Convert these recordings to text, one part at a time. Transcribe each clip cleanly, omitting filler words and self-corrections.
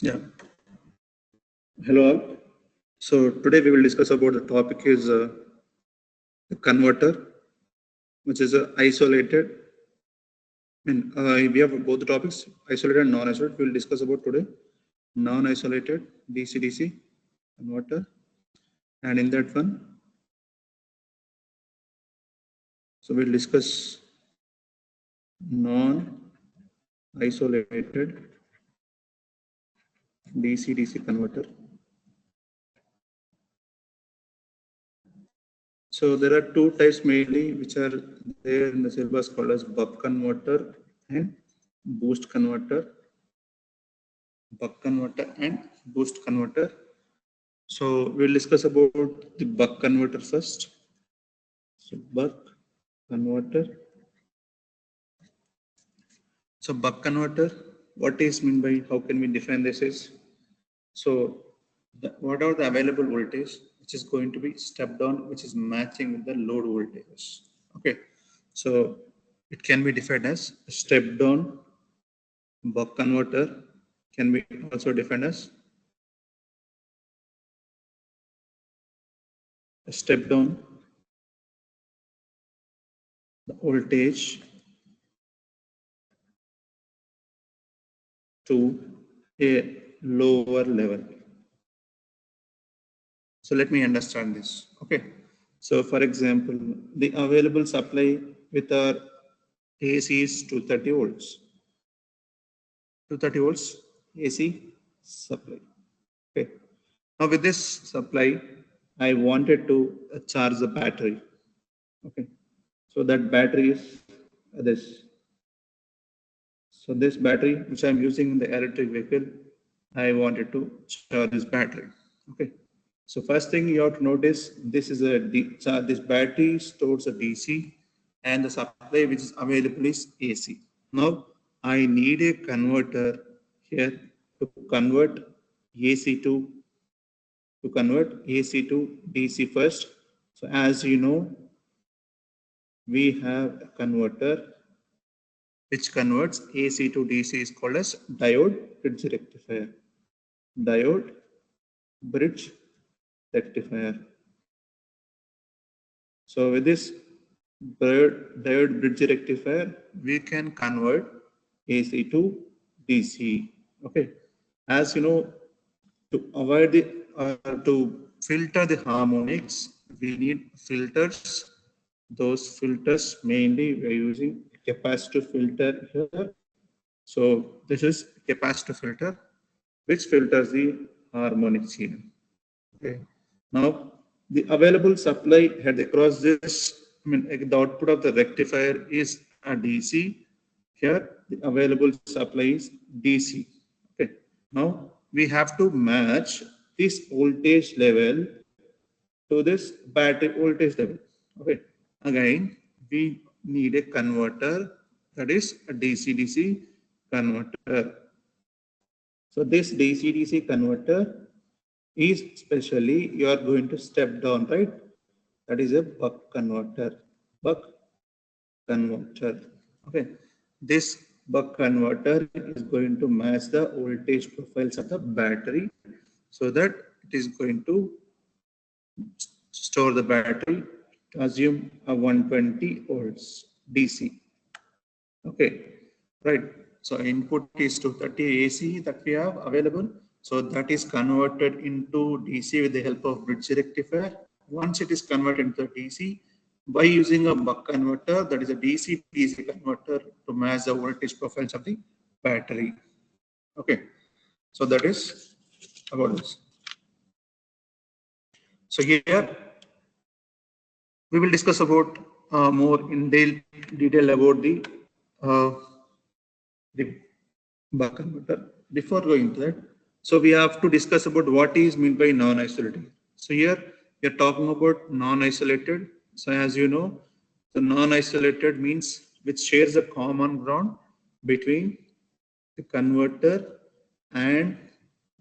Yeah. Hello all. So today we will discuss about the topic is the converter, which is isolated. We have both the topics, isolated and non-isolated. We will discuss about today non-isolated DC-DC converter, and in that one, so we'll discuss non-isolated DC-DC converter. So there are two types mainly which are there in the syllabus called as buck converter and boost converter. Buck converter and boost converter. So we'll discuss about the buck converter first. So buck converter. So buck converter, what is mean by, how can we define this is, so what are the available voltage which is going to be step down, which is matching with the load voltages. Okay, so it can be defined as step down buck converter, can be also defined as a step down the voltage to a lower level. So let me understand this. Okay. So for example, the available supply with our AC is 230 volts. 230 volts AC supply. Okay. Now with this supply, I wanted to charge the battery. Okay. So that battery is this. So this battery, which I'm using in the electric vehicle, I wanted to charge this battery. Okay. So first thing you have to notice, this is this battery stores a DC, and the supply which is available is AC. Now I need a converter here to convert AC to DC first. So as you know, we have a converter which converts AC to DC is called as diode bridge rectifier. Diode bridge rectifier. So with this diode bridge rectifier, we can convert AC to DC. Okay. As you know, to avoid to filter the harmonics, we need filters. Those filters mainly we are using capacitor filter here. So this is capacitor filter, which filters the harmonics here. Okay. Now the available supply head across this, the output of the rectifier is a DC. Here the available supply is DC. Okay. Now we have to match this voltage level to this battery voltage level. Okay. Again, we need a converter, that is a DC-DC converter. So this DC-DC converter is specially you are going to step down, right? That is a buck converter. Buck converter. Okay. This buck converter is going to match the voltage profiles of the battery so that it is going to store the battery to assume a 120 volts DC. Okay. Right. So input is 230 AC that we have available. So that is converted into DC with the help of bridge rectifier. Once it is converted into DC, by using a buck converter, that is a DC-DC converter to match the voltage profiles of the battery. Okay. So that is about this. So here we will discuss about more in detail about the buck converter. Before going to that, so we have to discuss about what is meant by non-isolated. So here we are talking about non-isolated. So as you know, the non-isolated means which shares a common ground between the converter and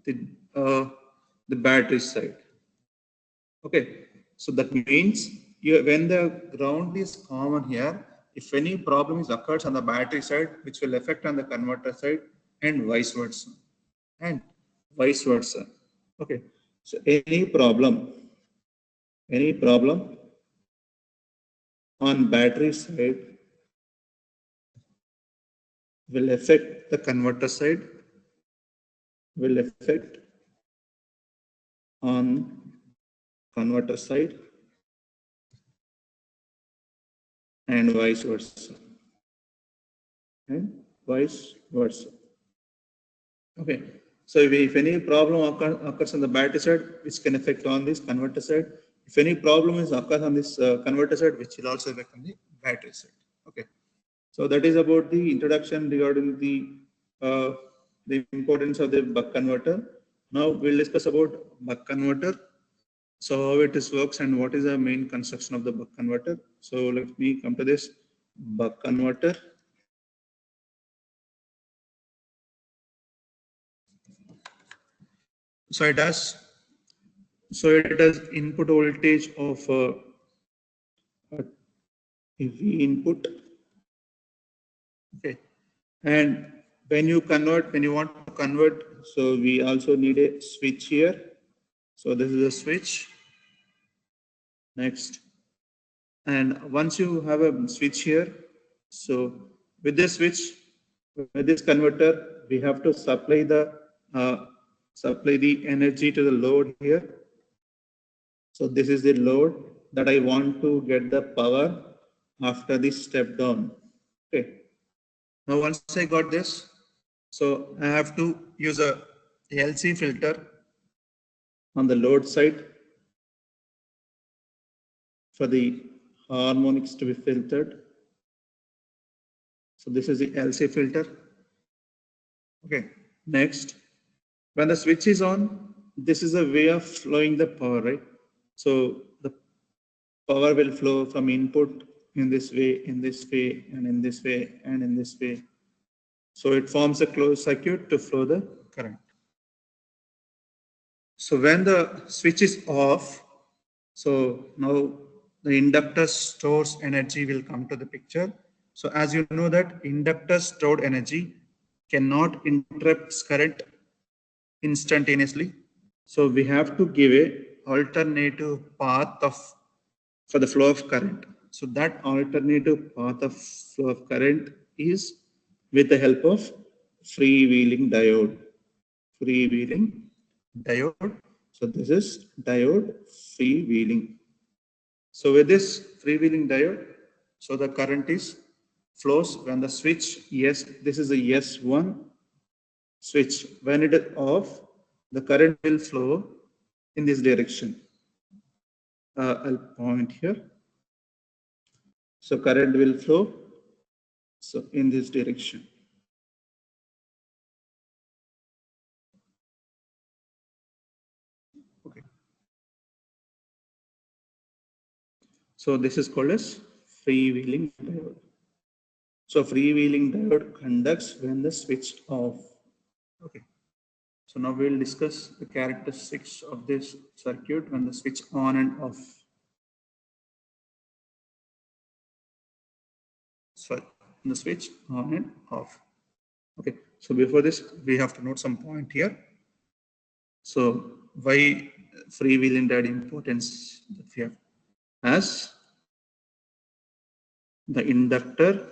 the uh, the battery side. Okay, so that means when the ground is common here, if any problem is occurs on the battery side, which will affect on the converter side and vice versa. And vice versa. Okay, so any problem on battery side will affect the converter side, will affect on converter side, and vice versa, and vice versa. Okay, so if any problem occurs on the battery side, which can affect on this converter side. If any problem is occurs on this converter side, which will also affect on the battery side. Okay, so that is about the introduction regarding uh, the importance of the buck converter. Now we'll discuss about buck converter. So how it is works and what is the main construction of the buck converter. So let me come to this buck converter. So it has input voltage of V input. Okay, and when you want to convert, so we also need a switch here. So this is a switch. Next, and once you have a switch here, so with this switch, with this converter, we have to supply the energy to the load here. So this is the load that I want to get the power after this step down. Okay. Now once I got this, so I have to use a LC filter on the load side for the harmonics to be filtered. So this is the LC filter. Okay. Next, when the switch is on, this is a way of flowing the power, right? So the power will flow from input in this way, in this way, and in this way, and in this way. So it forms a closed circuit to flow the current. So when the switch is off, so now the inductor stores energy will come to the picture. So as you know that inductor stored energy cannot interrupt current instantaneously. So we have to give a alternative path for the flow of current. So that alternative path of flow of current is with the help of freewheeling diode. Freewheeling diode. So this is diode freewheeling. So with this freewheeling diode, so the current is flows when the switch, yes, this is a S1 switch. When it is off, the current will flow in this direction. I'll point here. So current will flow so in this direction. Okay. So this is called as freewheeling diode. So freewheeling diode conducts when the switch off. Okay. So now we'll discuss the characteristics of this circuit when the switch on and off. Sorry, the switch on and off. Okay. So before this, we have to note some point here. So why freewheeling diode importance that we have? As the inductor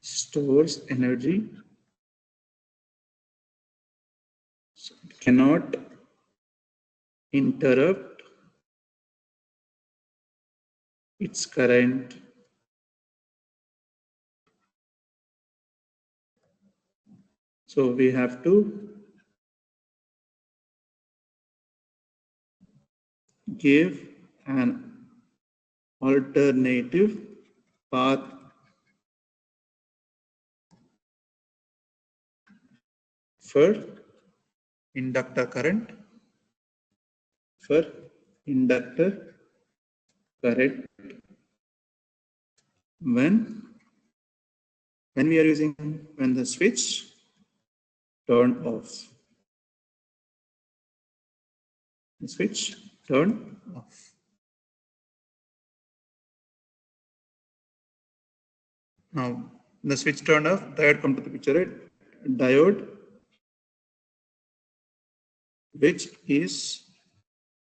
stores energy, so it cannot interrupt its current. So we have to give an alternative path for inductor current, when we are using when the switch turn off. The switch turn off. Now the switch turned off, diode come to the picture, right? diode which is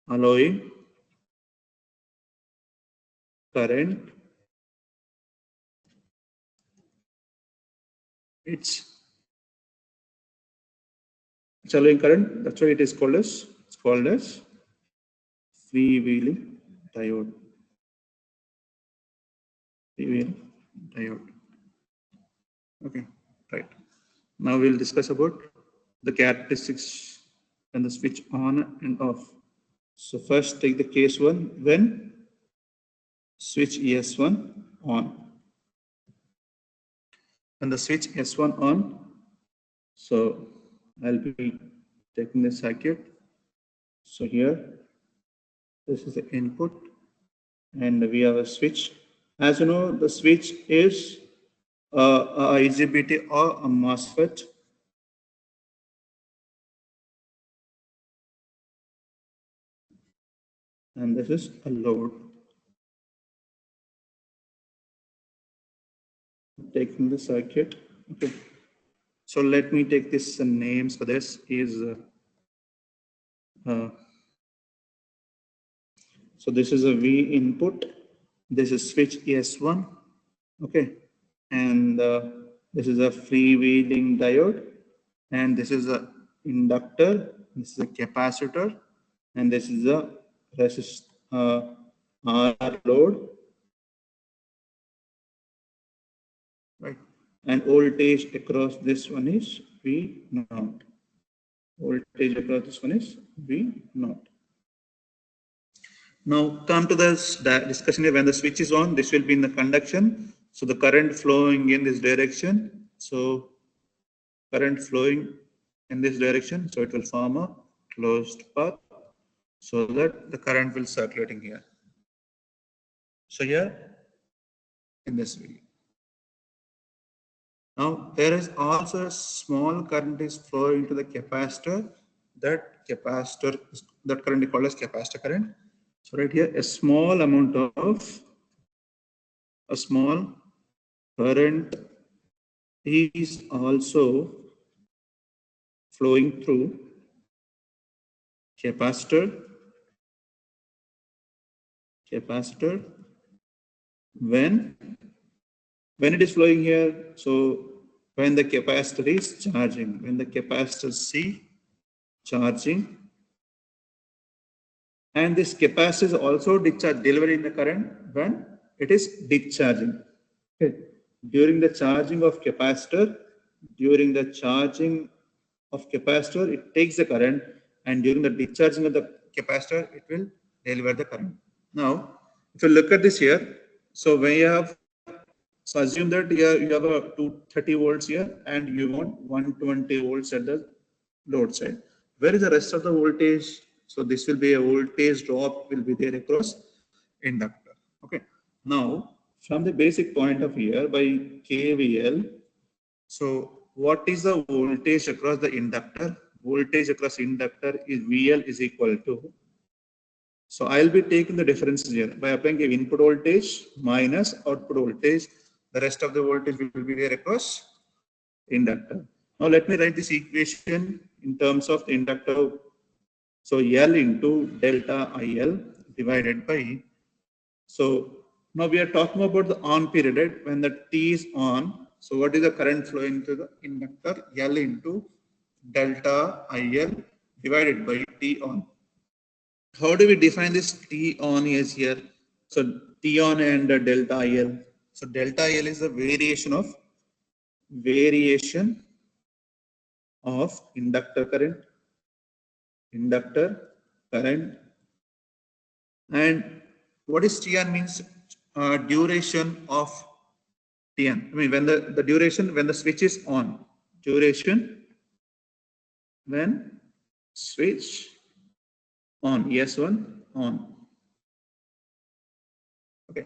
allowing current, it's allowing current, that's why it is called as, freewheeling diode. Freewheeling diode. Okay, right. Now we'll discuss about the characteristics and the switch on and off. So first take the case one when switch S1 on. When the switch S1 on, so I'll be taking the circuit. So here, this is the input and we have a switch. As you know, the switch is a IGBT or a MOSFET. And this is a load. Taking the circuit. Okay. So let me take this names for this is so this is a V input. This is switch S1. Okay. And this is a freewheeling diode. And this is a inductor. This is a capacitor. And this is a R load. Right. And voltage across this one is V naught. Voltage across this one is V naught. Now come to this discussion here. When the switch is on, this will be in the conduction. So the current flowing in this direction. So current flowing in this direction. So it will form a closed path so that the current will circulating here. So here in this way. Now there is also a small current is flowing to the capacitor. That current is called as capacitor current. So right here, a small current is also flowing through capacitor when it is flowing here. So when the capacitor is charging, when the capacitor C charging, and this capacitor is also delivering the current when it is discharging. Okay. During the charging of capacitor, it takes the current, and during the discharging of the capacitor, it will deliver the current. Now, if you look at this here, so when you have, so assume that you have a 230 volts here, and you want 120 volts at the load side. Where is the rest of the voltage? So this will be a voltage drop will be there across inductor. Okay. Now, from the basic point of view by KVL, so what is the voltage across the inductor? Voltage across inductor is VL is equal to. So I'll be taking the differences here by applying a input voltage minus output voltage. The rest of the voltage will be there across inductor. Now let me write this equation in terms of the inductor. So L into delta IL divided by. So now we are talking about the on period, right? When the T is on. So what is the current flowing to the inductor? L into delta IL divided by T on. How do we define this T on is here? So T on and delta IL. So delta IL is the variation of inductor current, and what is Tn means duration of Tn. I mean when the duration when the switch is on, duration when switch on, S1 on. Okay.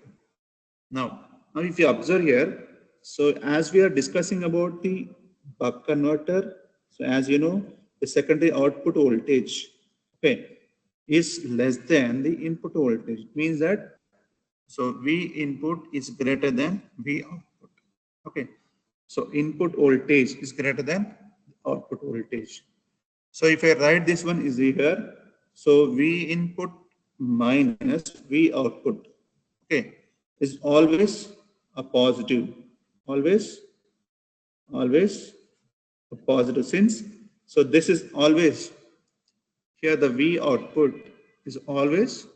Now if you observe here, so as we are discussing about the buck converter, so as you know, the secondary output voltage, okay, is less than the input voltage. It means that so V input is greater than V output. Okay. So input voltage is greater than output voltage. So if I write this one is here, so V input minus V output, okay, is always a positive, always, always a positive since. So this is always, here the V output is always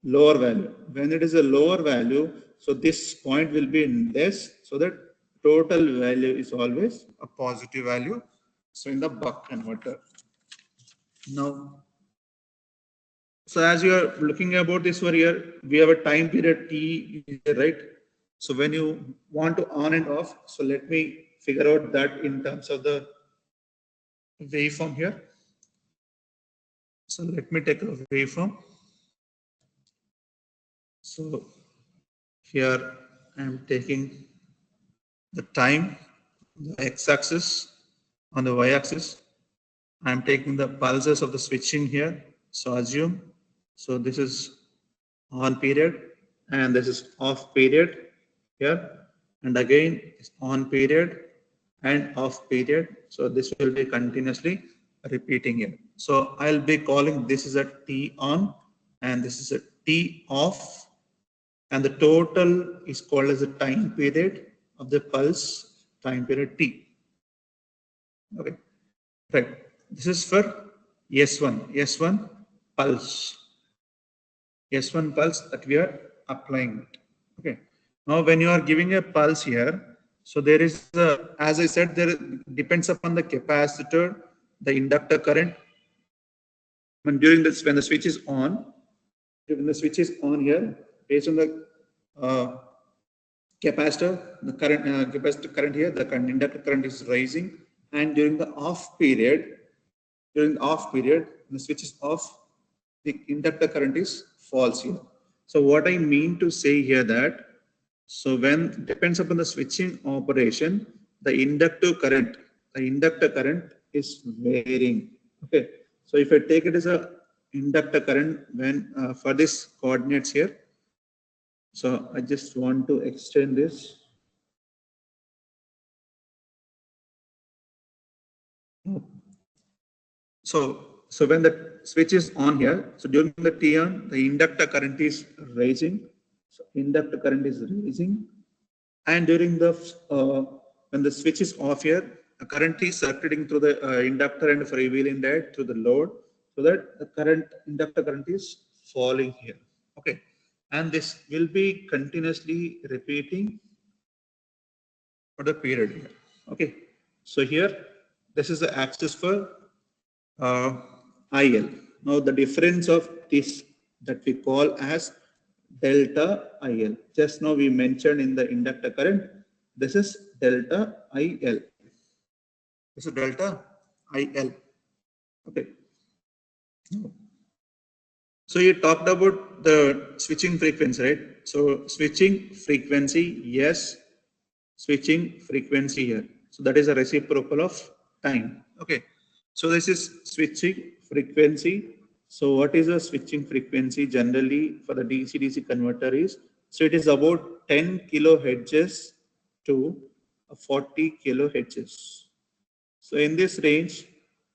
lower value. When it is a lower value, so this point will be less, so that total value is always a positive value. So in the buck converter. Now, so as you are looking about this one here, we have a time period T here, right? So when you want to on and off, so let me figure out that in terms of the waveform here. So let me take a waveform. So here I am taking the time, the x-axis, on the y-axis. I am taking the pulses of the switching here. So assume, so this is on period and this is off period here, and again it's on period and off period. So this will be continuously repeating here. So I'll be calling this is a T on and this is a T off, and the total is called as the time period of the pulse time period T. Okay, right. This is for S1 pulse. S1 pulse that we are applying it. Okay. Now, when you are giving a pulse here, so there is a, as I said, there depends upon the capacitor, the inductor current. When during this, when the switch is on, when the switch is on here, based on the capacitor, the current capacitor current here, the current inductor current is rising, and during the off period, when the switch is off, the inductor current is false here. So what I mean to say here that, so when depends upon the switching operation, the inductor current is varying. Okay. So if I take it as a inductor current when for this coordinates here, so I just want to extend this. So when the switch is on here, so during the T on, the inductor current is rising. So inductor current is rising, and during the when the switch is off here, the current is circulating through the inductor and freewheeling that through the load, so that the current inductor current is falling here. Okay, and this will be continuously repeating for the period here. Okay, so here this is the axis for IL. Now the difference of this that we call as delta IL. Just now we mentioned in the inductor current, this is delta IL. This is delta IL. Okay. So you talked about the switching frequency, right? So switching frequency, yes, switching frequency here. So that is a reciprocal of time. Okay. So this is switching frequency. So what is a switching frequency generally for the DC-DC converter is, so it is about 10 kilohertz to 40 kilohertz. So in this range,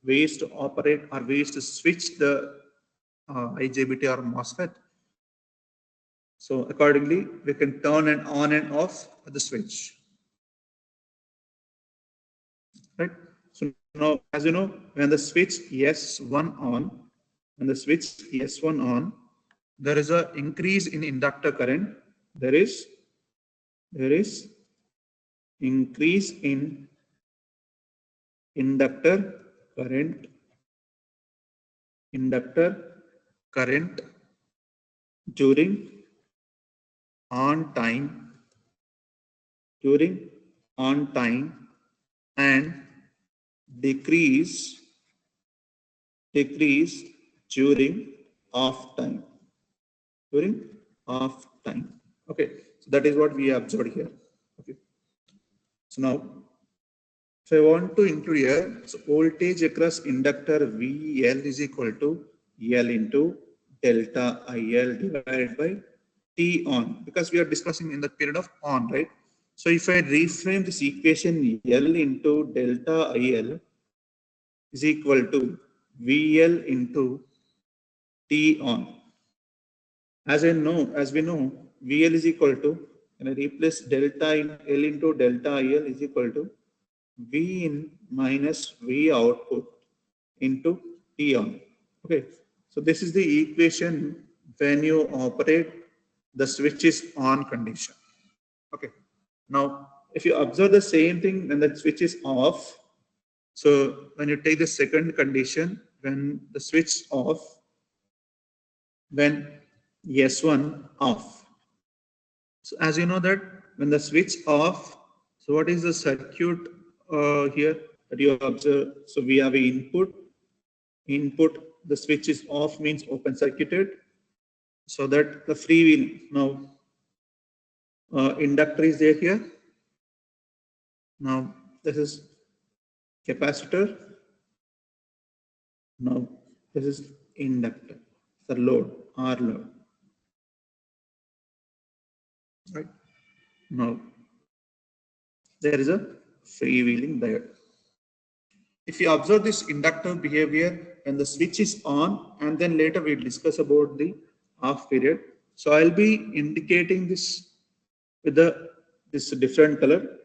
we used to operate or we used to switch the IGBT or MOSFET. So accordingly, we can turn and on and off the switch. Right. So now, as you know, when the switch S1 on, there is a increase in inductor current. There is increase in inductor current during on time and decrease during off time. Okay, so that is what we observed here. Okay, so now if I want to include here, so voltage across inductor VL is equal to L into delta IL divided by T on, because we are discussing in the period of on, right? So if I reframe this equation, L into delta IL is equal to VL into T on. As we know, VL is equal to, and I replace delta in L into delta IL is equal to V in minus V output into T on. Okay, so this is the equation when you operate the switch is on condition. Okay, now if you observe the same thing when the switch is off, so when you take the second condition, when the switch off, when S1 off. So as you know that when the switch off, so what is the circuit here that you observe? So we have an input, the switch is off means open circuited, so that the freewheel, now inductor is there here. Now this is capacitor. Now this is inductor, the load, R load. Right. Now there is a freewheeling diode. If you observe this inductive behavior when the switch is on, and then later we'll discuss about the off period. So I'll be indicating this with this different color.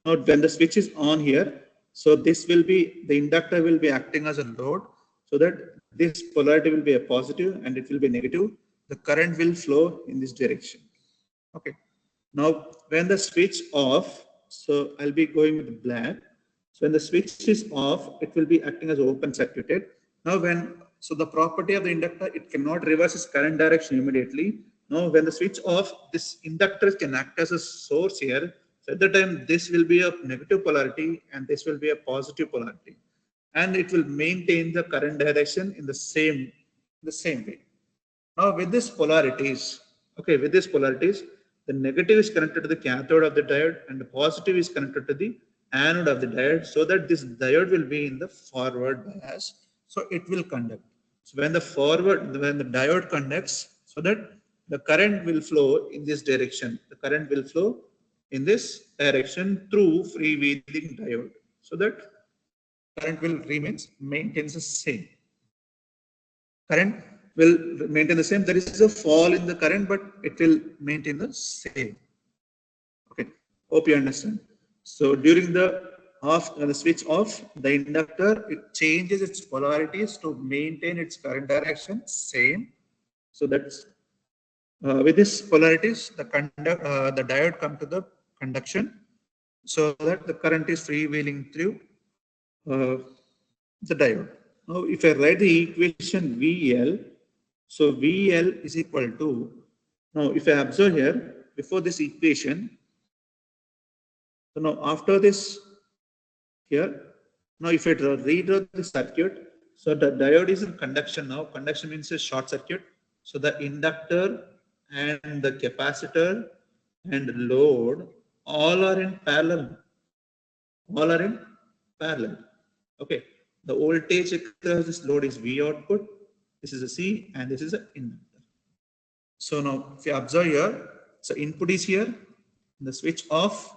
Now when the switch is on here, so this will be, the inductor will be acting as a load, so that this polarity will be a positive and it will be negative. The current will flow in this direction. Okay. Now when the switch off, so I'll be going with black. So when the switch is off, it will be acting as open circuited. Now so the property of the inductor, it cannot reverse its current direction immediately. Now when the switch off, this inductor can act as a source here. So at the time, this will be a negative polarity and this will be a positive polarity. And it will maintain the current direction in the same way. Now with these polarities, the negative is connected to the cathode of the diode and the positive is connected to the anode of the diode, so that this diode will be in the forward bias. So it will conduct. So when the diode conducts, so that the current will flow in this direction. The current will flow in this direction through freewheeling diode, so that current will maintains the same. Current will maintain the same. There is a fall in the current, but it will maintain the same. Okay, hope you understand. So during the switch off, the inductor, it changes its polarities to maintain its current direction same. So that's with these polarities, the diode come to the conduction, so that the current is freewheeling through the diode. Now, if I write the equation VL, so VL is equal to, now if I observe here, before this equation, so now after this here, now if I redraw the circuit, so the diode is in conduction now. Conduction means a short circuit. So the inductor and the capacitor and load all are in parallel. Okay. The voltage across this load is V output. This is a C and this is an inductor. So now if you observe here, so input is here, the switch off,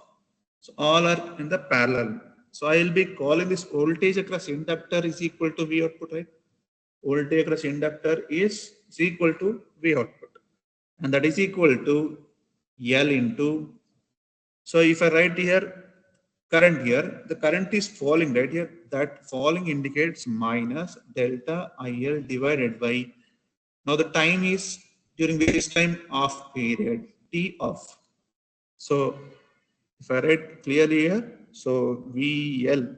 so all are in the parallel. So I will be calling this voltage across inductor is equal to V output, right? Voltage across inductor is equal to V output, and that is equal to L into. So if I write here current here, the current is falling right here. That falling indicates minus delta IL divided by. Now the time is during this time off period, T off. So if I write clearly here, so VL,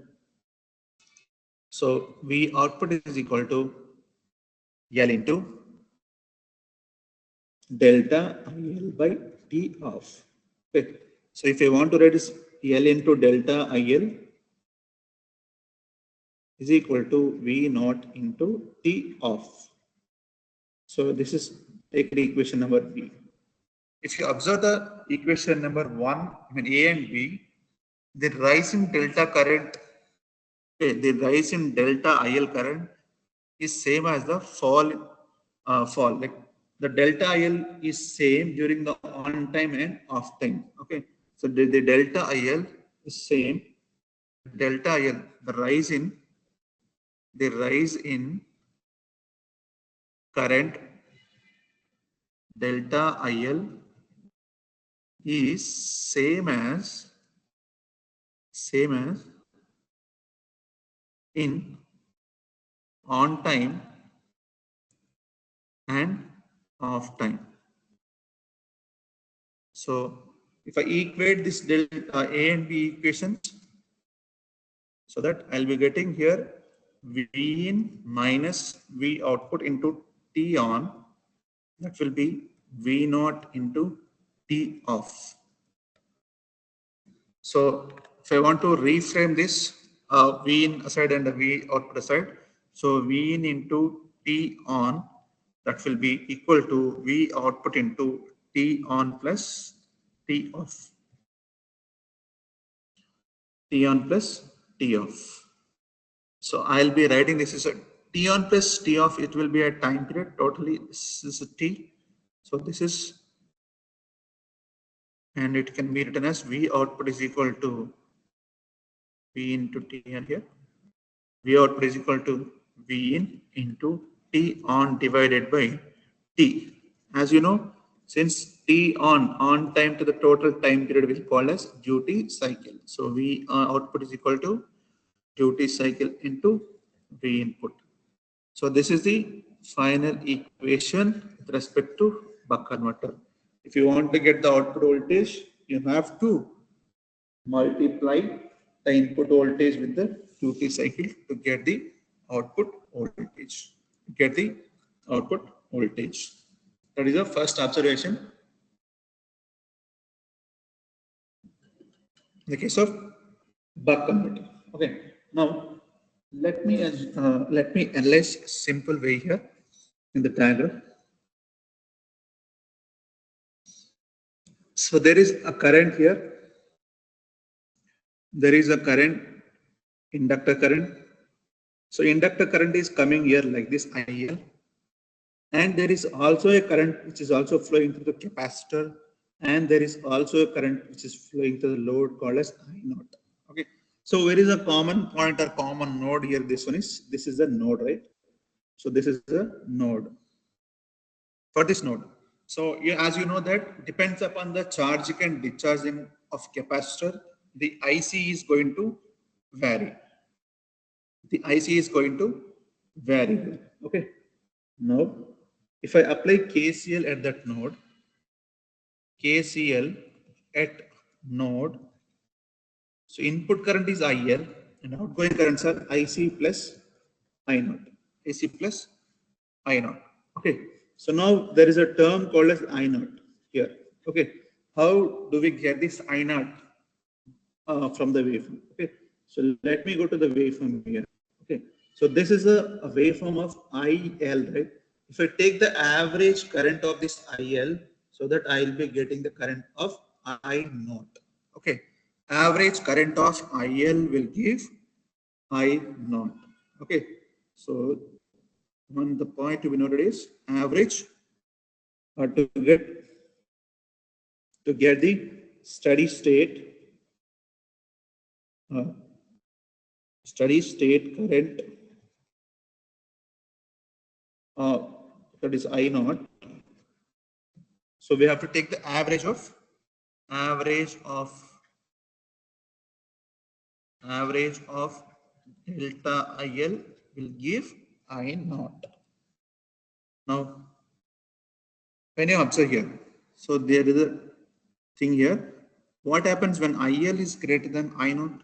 so V output is equal to L into delta IL by T off. Okay. So if I want to write this L into delta IL is equal to V naught into T off. So this is take the equation number B. If you observe the equation number 1, A and B, the rise in delta current, the rise in delta IL current is same as the fall. Like the delta IL is same during the on time and off time. Okay. So the delta IL is same. Delta IL, the rise in current delta IL is same as in on time and off time. So if I equate this delta A and B equations, so that I'll be getting here V in minus V output into T on, that will be V naught into T off. So if I want to reframe this, V in aside and V output aside, so V in into T on, that will be equal to V output into T on plus T off. T on plus T off. So I'll be writing this is a T on plus T off. It will be a time period. Totally, this is a T. So this is, and it can be written as V output is equal to V into T on here. V output is equal to V in into T on divided by T. As you know, since T on time to the total time period we call as duty cycle. So V output is equal to duty cycle into V input. So this is the final equation with respect to buck converter. If you want to get the output voltage, you have to multiply the input voltage with the duty cycle to get the output voltage. Get the output voltage. That is the first observation. In the case of buck converter. Okay. Now let me analyze a simple way here in the diagram. So there is a current here. There is a current, inductor current. So inductor current is coming here like this IL, and there is also a current which is also flowing through the capacitor, and there is also a current which is flowing to the load called as I naught. Okay. So where is a common point or common node here? This is a node, right? So this is a node for this node. So as you know that depends upon the charging and discharging of capacitor, the IC is going to vary. The IC is going to vary. Okay. Now, if I apply KCL at that node, KCL at node, so input current is IL and outgoing currents are IC plus I naught. IC plus I naught. Okay. So now there is a term called as I naught here. Okay. How do we get this I naught from the waveform? Okay. So let me go to the waveform here. Okay. So this is a waveform of IL, right? If I take the average current of this IL, so that I will be getting the current of I naught. Okay. Average current of IL will give I naught. Okay. So the point to be noted is average to get the steady state current that is I naught. So we have to take the average of delta IL will give I naught. Now, when you observe here, so there is a thing here. What happens when IL is greater than I naught?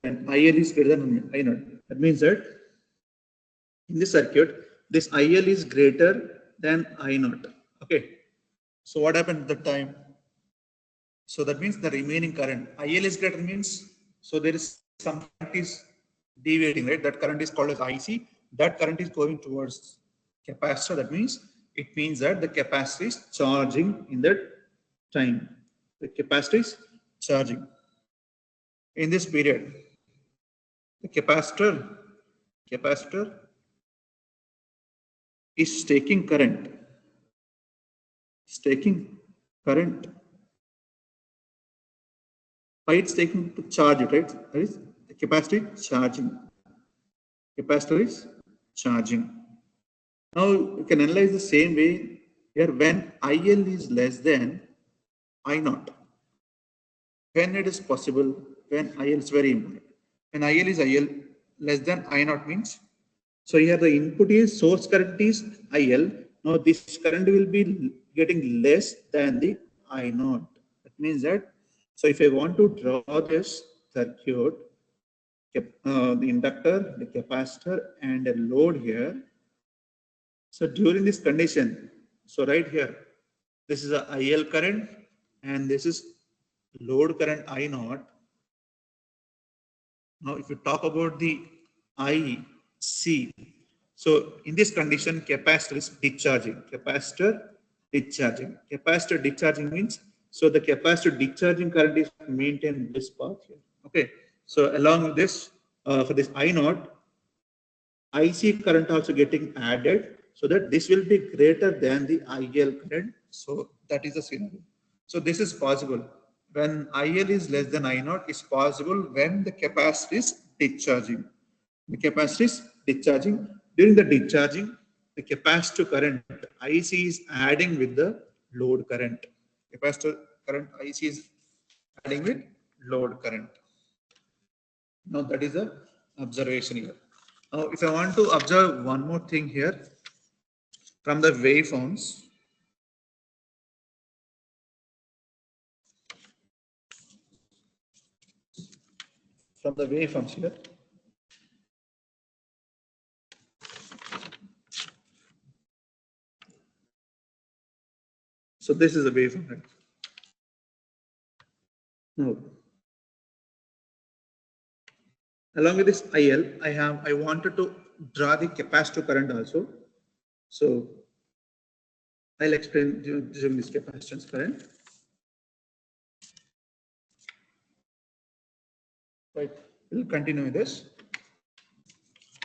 When IL is greater than I naught, that means that in this circuit, this IL is greater than I naught. Okay. So what happened at the time? So that means the remaining current IL is greater means, so there is some current is deviating, right? That current is called as IC. That current is going towards capacitor. That means it means that the capacitor is charging in that time. The capacitor is charging in this period. The capacitor is taking current. Pi it's taken to charge it, right? That is the capacitor charging. Capacitor is charging. Now you can analyze the same way here when IL is less than I naught. When it is possible, when IL is very important. When IL is IL less than I naught means, so here the input is source current is IL. Now this current will be getting less than the I naught. That means that, so if I want to draw this circuit, the inductor, the capacitor and a load here. So during this condition, so right here, this is a IL current and this is load current I naught. Now, if you talk about the IC, so in this condition, capacitor is discharging. Capacitor discharging means, so the capacitor discharging current is maintained this path here. Okay. So along with this, for this I naught, IC current also getting added, so that this will be greater than the IL current. So that is the scenario. So this is possible when IL is less than I naught. Is possible when the capacitor is discharging. The capacitor is discharging. During the discharging, the capacitor current IC is adding with the load current. Capacitor current IC is adding with load current. Now that is the observation here. Now if I want to observe one more thing here from the waveforms. From the waveforms here. So this is a waveform, right? Now, along with this IL, I wanted to draw the capacitor current also. So I'll explain during this capacitance current. Right. We'll continue with this.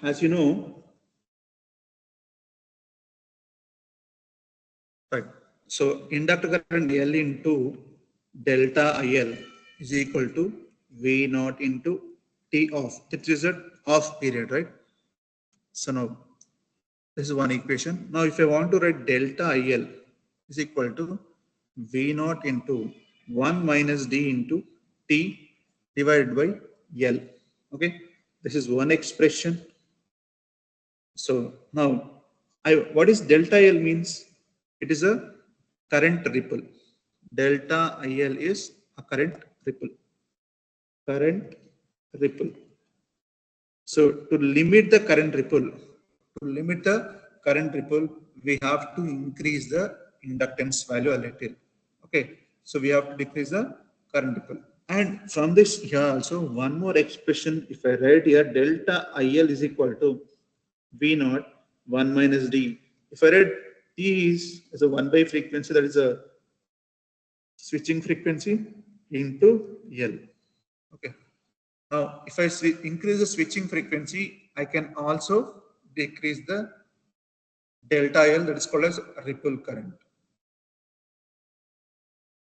As you know, right. So inductor current L into delta IL is equal to V naught into T off. It is an off period, right? So now this is one equation. Now if I want to write delta IL is equal to V naught into 1 minus D into T divided by L. Okay, this is one expression. So now what is delta IL means? It is a current ripple. Delta IL is a current ripple. Current ripple. So to limit the current ripple, we have to increase the inductance value a little. Okay, so we have to decrease the current ripple. And from this here also one more expression, if I write here delta IL is equal to V naught 1 minus D. If I write D is as a 1 by frequency, that is a switching frequency into L. Okay. Now, if I increase the switching frequency, I can also decrease the delta L, that is called as ripple current.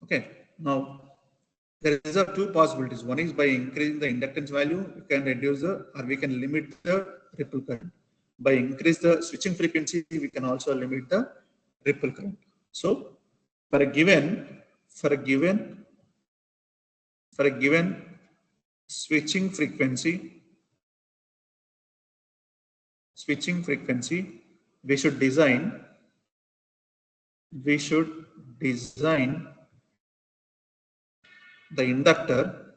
Okay. Now, there is two possibilities. One is by increasing the inductance value, we can reduce or we can limit the ripple current. By increase the switching frequency, we can also limit the ripple current. So, for a given switching frequency, we should design the inductor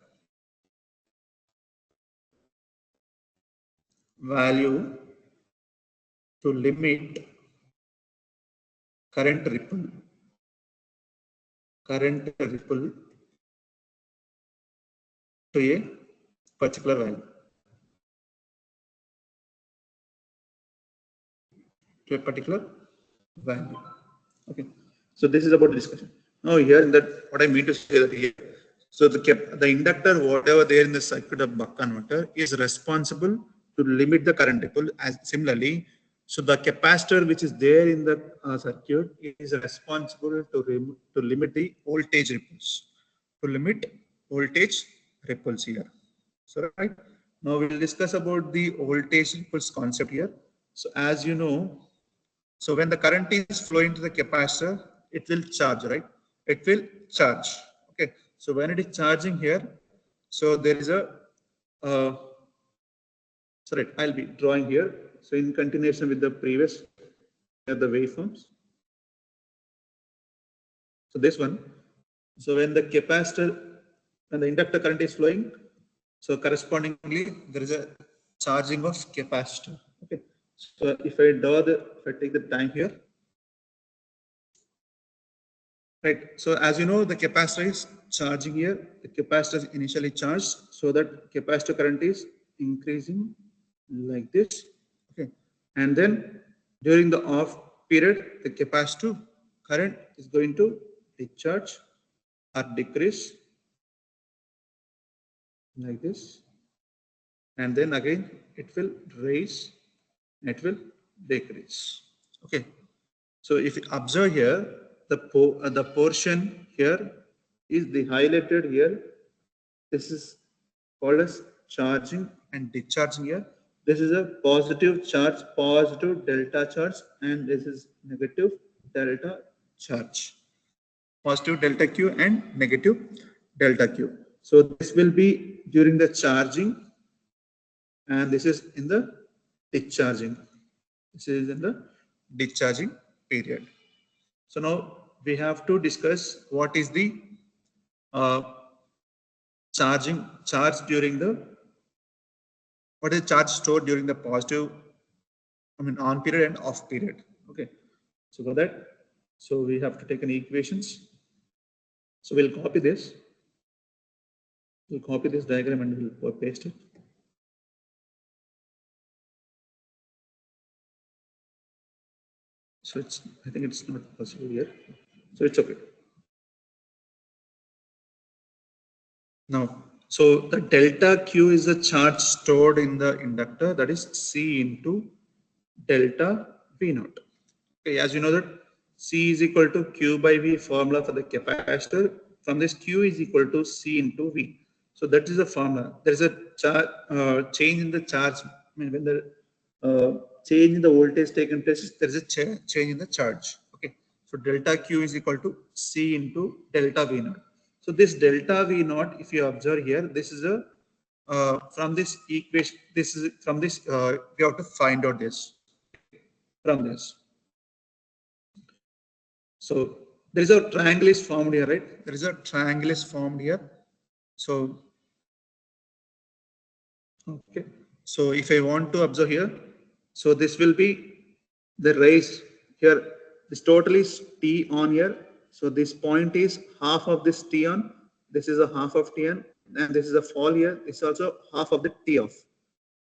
value to limit current ripple to a particular value. Okay. So this is about the discussion. Now here in that, what I mean to say that here, so the inductor, whatever there in the circuit of buck converter, is responsible to limit the current ripple. As similarly, so the capacitor which is there in the circuit is responsible to limit the voltage ripples. To limit voltage ripples here. So right now we'll discuss about the voltage ripples concept here. So as you know, so when the current is flowing to the capacitor, it will charge, right? It will charge. Okay. So when it is charging here, so there is a sorry, I'll be drawing here. So in continuation with the previous the waveforms. So this one. So when the capacitor and the inductor current is flowing, so correspondingly there is a charging of capacitor. Okay. So if I take the time here, right. So as you know, the capacitor is charging here. The capacitor is initially charged, so that capacitor current is increasing like this. Okay, and then during the off period, the capacitor current is going to discharge or decrease like this, and then again it will raise, it will decrease. Okay, so if you observe here, the portion here is the highlighted here. This is called as charging and discharging here. This is a positive charge, positive delta charge, and this is negative delta charge. Positive delta Q and negative delta Q. So this will be during the charging, and this is in the discharging. This is in the discharging period. So now we have to discuss what is the uh, charge during the, what is charge stored during the positive, on period and off period. Okay. So for that, so we have to take an equations. So we'll copy this. We'll copy this diagram and we'll paste it. So I think it's not possible here. So it's okay. Now, so the delta Q is the charge stored in the inductor, that is C into delta V naught. Okay, as you know that C is equal to Q by V formula for the capacitor. From this, Q is equal to C into V. So that is the formula. There is a change in the charge. I mean, when the change in the voltage taken place, there is a change in the charge. Okay. So delta Q is equal to C into delta V naught. So this delta V naught, if you observe here, this is a from this equation. This is from this. We have to find out this from this. So there is a triangle is formed here, right? There is a triangle is formed here. So, okay. So if I want to observe here, so this will be the raise here. This total is T on here. So this point is half of this T on. This is a half of T on, and this is a fall here. This is also half of the T off.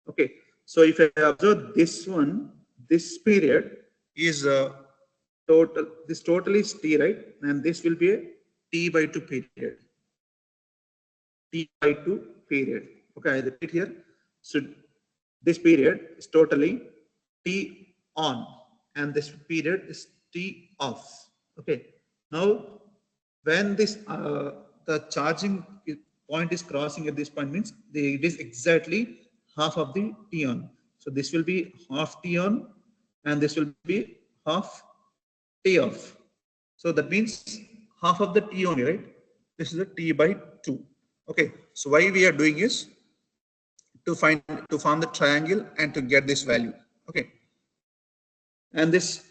Okay. So if I observe this one, this period is total, this total is T, right? And this will be a T by 2 period. T by 2 period. Okay, I repeat here. So this period is totally T on, and this period is T off. Okay. Now, when this the charging point is crossing at this point, means it is exactly half of the T on. So this will be half T on, and this will be half T off. So that means half of the T only, right? This is a T by 2. Okay. So why we are doing is to form the triangle and to get this value. Okay. And this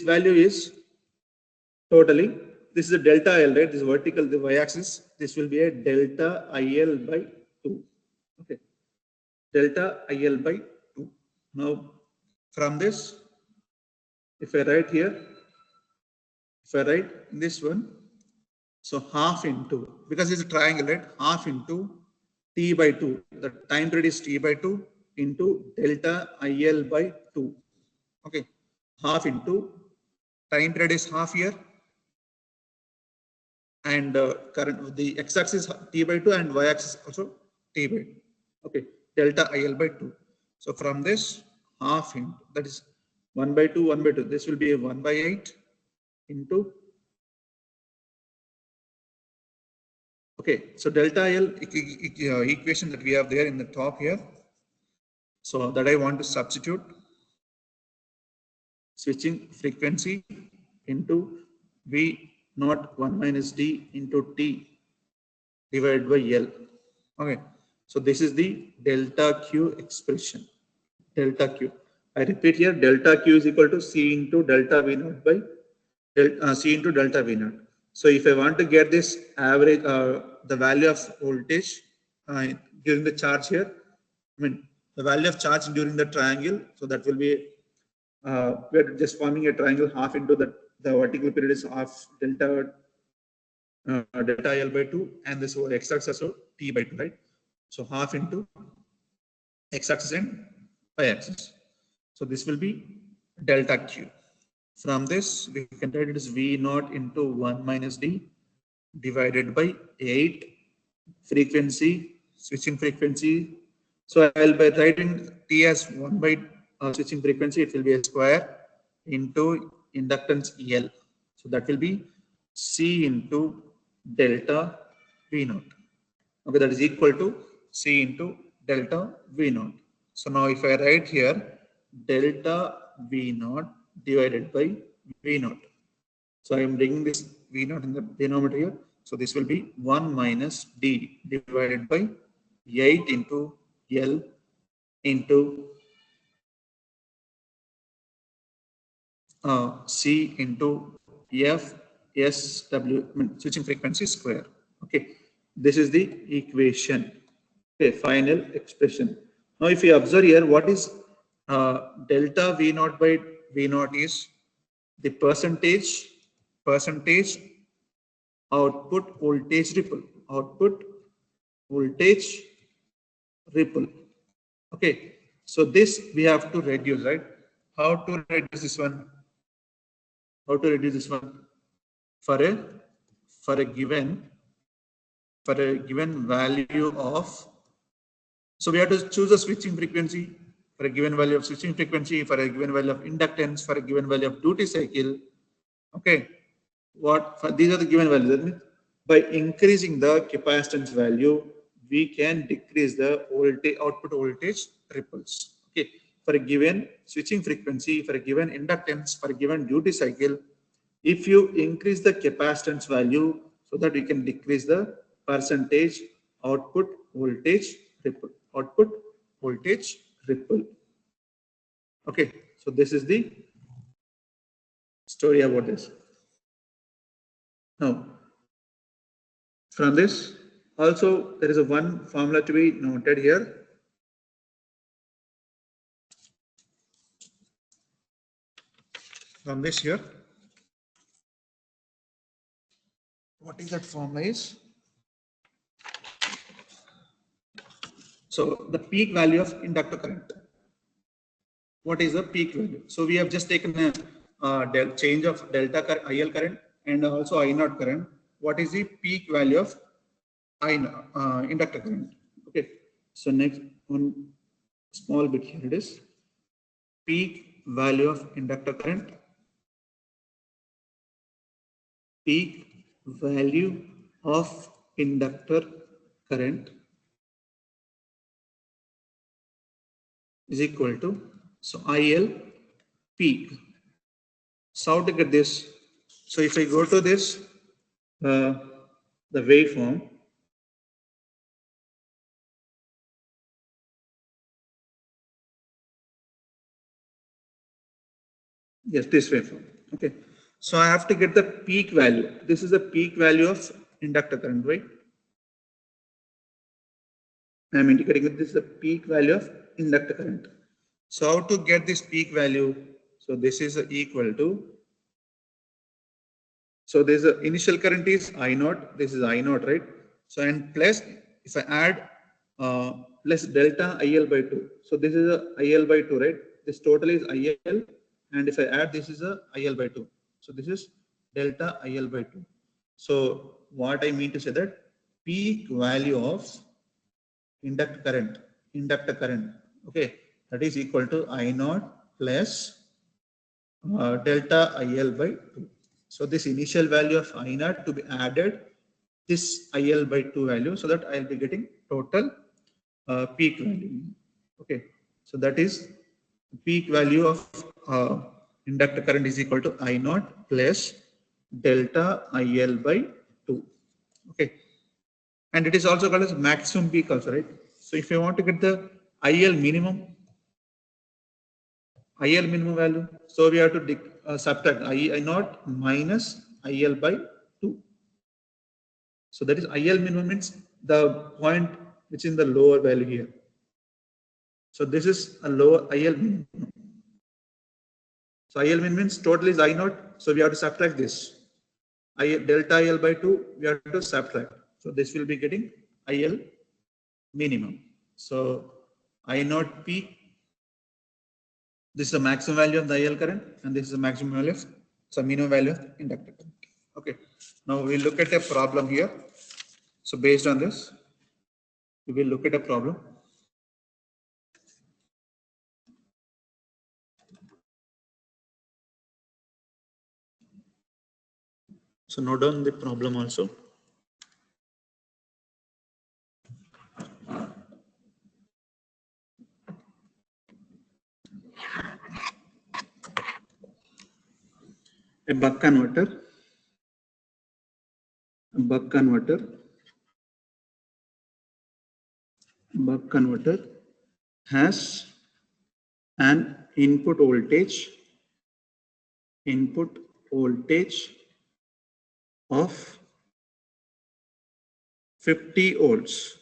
value is totally, this is a delta IL, right? This is vertical, the y-axis. This will be a delta IL by 2. Okay. Delta IL by 2. Now from this, if I write here, if I write in this one, so half into, because it's a triangle, right? Half into T by 2. The time period is T by 2 into delta IL by 2. Okay. Half into, time period is half year, and current, the x-axis T by 2 and y-axis also T by 2. Okay. Delta IL by 2. So from this, half into, that is 1 by 2, 1 by 2. This will be a 1 by 8 into, Okay, so delta IL equation that we have there in the top here. So that I want to substitute switching frequency into V naught 1 minus D into T divided by L. Okay, so this is the delta Q expression. Delta Q. I repeat here, delta Q is equal to C into delta V naught by C into delta V naught. So if I want to get this average, the value of voltage during the charge here, I mean the value of charge during the triangle, so that will be we're just forming a triangle half into the vertical period is half delta delta L by 2 and this x-axis so T by 2, right? So half into x-axis and y-axis. So this will be delta Q. From this, we can write it as V naught into 1 minus D divided by 8 frequency, switching frequency. So I'll be writing T as 1 by switching frequency, it will be a square into inductance L. So that will be C into delta V naught. Okay, that is equal to C into delta V naught. So now if I write here delta V naught divided by V naught. So I am bringing this V naught in the denominator here. So this will be 1 minus D divided by 8 into L into C into F S W, I mean, switching frequency square. Okay, this is the equation. Okay, final expression. Now, if you observe here, what is delta V naught by V naught is the percentage output voltage ripple. Output voltage ripple. Okay, so this we have to reduce, right? How to reduce this one? How to reduce this one? For a given value of, so we have to choose a switching frequency for a given value of switching frequency, for a given value of inductance, for a given value of duty cycle. Okay, these are the given values. That means by increasing the capacitance value, we can decrease the voltage output voltage ripples. Okay, for a given switching frequency, for a given inductance, for a given duty cycle, if you increase the capacitance value, so that we can decrease the percentage output voltage ripple. Output voltage ripple. Okay, so this is the story about this. Now, from this, also there is a one formula to be noted here. From this here, what is that formula is? So the peak value of inductor current. What is the peak value? So we have just taken a change of delta IL current and also I naught current. What is the peak value of inductor current? Okay. So next one small bit here it is. Peak value of inductor current. Peak value of inductor current is equal to, so IL peak. So how to get this? So if I go to this, the waveform, yes, this waveform. Okay, so I have to get the peak value. This is the peak value of inductor current, right? I am indicating that this is the peak value of inductor current. So how to get this peak value? So this is equal to, so there's a initial current is I naught, this is I naught, right? So and plus, if I add plus delta IL by 2. So this is a IL by 2, right? This total is IL, and if I add this is a IL by 2. So this is delta IL by 2. So what I mean to say that peak value of inductor current, okay, that is equal to I naught plus delta IL by 2. So this initial value of I naught to be added this IL by 2 value, so that I'll be getting total peak value. Okay, so that is peak value of inductor current is equal to I naught plus delta IL by 2. Okay, and it is also called as maximum peak also, right? So if you want to get the IL minimum value, so we have to subtract I naught minus IL by 2. So that is IL minimum means the point which is in the lower value here. So this is a lower IL minimum. So IL min means total is I naught. So we have to subtract this. Delta IL by 2, we have to subtract. So this will be getting IL minimum. So I naught peak. This is the maximum value of the IL current, and this is the maximum value of, so minimum value of inductor current. Okay. Now we look at a problem here. So based on this, we will look at a problem. So note down the problem also. A buck converter has an input voltage of 50 volts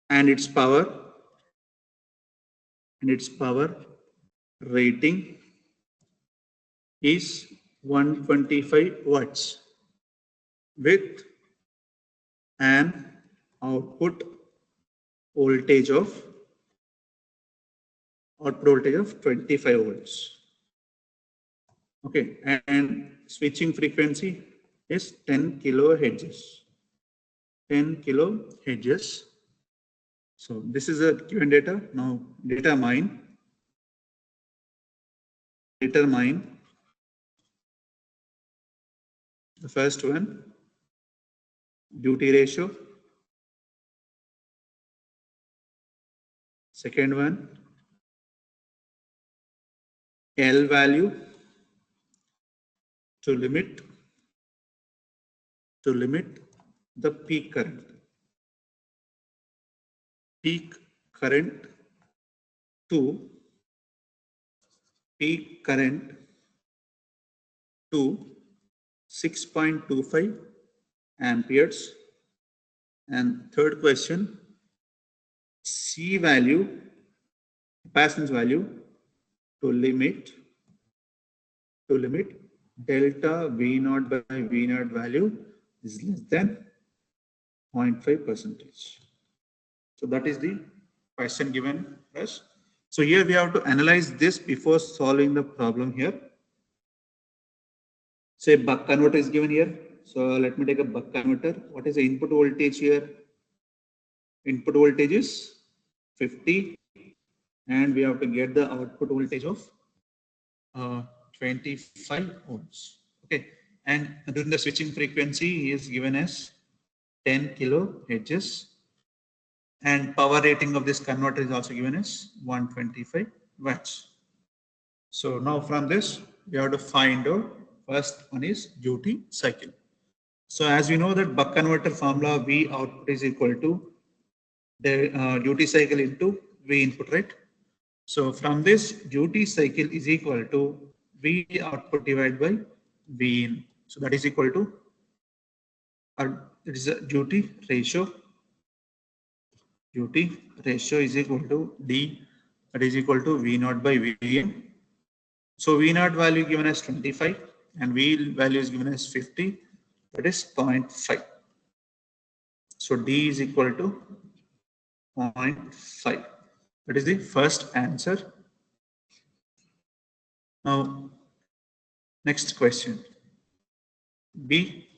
and its power rating is 125 watts with an output voltage of 25 volts. Okay, and switching frequency is 10 kilohertz. So this is a given data. Now determine the first one, duty ratio. Second one, L value to limit the peak current. Peak current to 6.25 amperes. And third question, C value, capacitance value to limit delta V naught by V naught value is less than 0.5%. So that is the question given us. So here we have to analyze this before solving the problem here. Say buck converter is given here. So let me take a buck converter. What is the input voltage here? Input voltage is 50 and we have to get the output voltage of 25 volts. Okay, and during the switching frequency is given as 10 kilohertz and power rating of this converter is also given as 125 watts. So now from this we have to find out, first one is duty cycle. So as we know that buck converter formula, V output is equal to the duty cycle into V input, right? So from this, duty cycle is equal to V output divided by V in. So that is equal to, it is a duty ratio. Duty ratio is equal to D, that is equal to V naught by V in. So V naught value given as 25 and V value is given as 50, that is 0.5. So D is equal to 0.5. That is the first answer. Now, next question. B,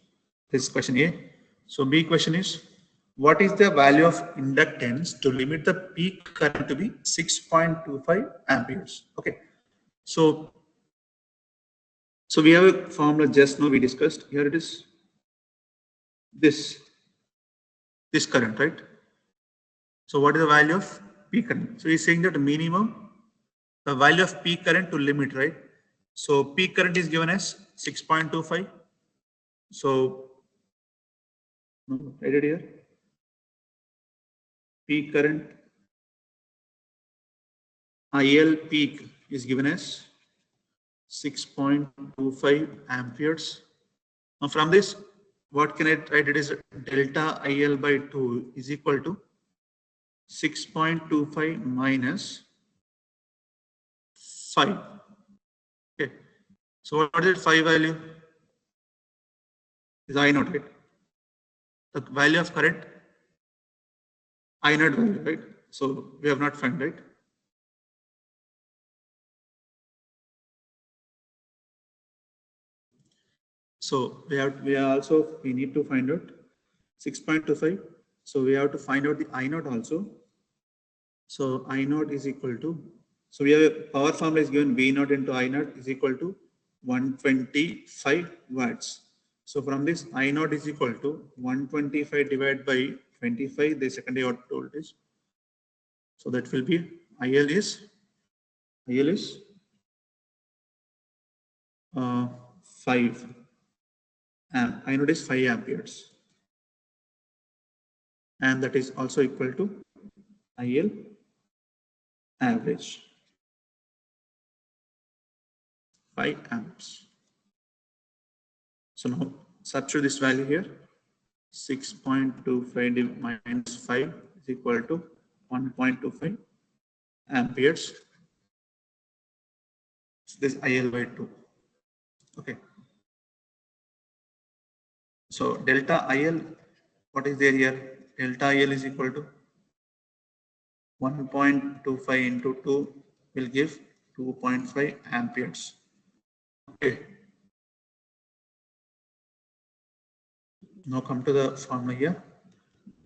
this is question A. So B question is, what is the value of inductance to limit the peak current to be 6.25 amperes? Okay. So we have a formula just now we discussed. Here it is. this current, right? So what is the value of peak current? So he's saying that the minimum, the value of peak current to limit, right? So peak current is given as 6.25. So write it here. Peak current IL peak is given as 6.25 amperes. Now from this, what can I write? It is delta IL by 2 is equal to 6.25 minus 5. Okay. So what is 5 value? Is I naught, right? The value of current I naught value, right? So we have not found, right? So we need to find out 6.25. So we have to find out the I naught also. So I naught is equal to, so we have a power formula is given V naught into I naught is equal to 125 watts. So from this I naught is equal to 125 divided by 25, the secondary output voltage. So that will be IL is 5 amp. I naught is 5 amperes. And that is also equal to IL average 5 amps. So now substitute this value here. 6.25 minus 5 is equal to 1.25 amperes. So this IL by 2. Okay. So delta IL, what is there here? Delta IL is equal to 1.25 into 2 will give 2.5 amperes. Okay. Now come to the formula here.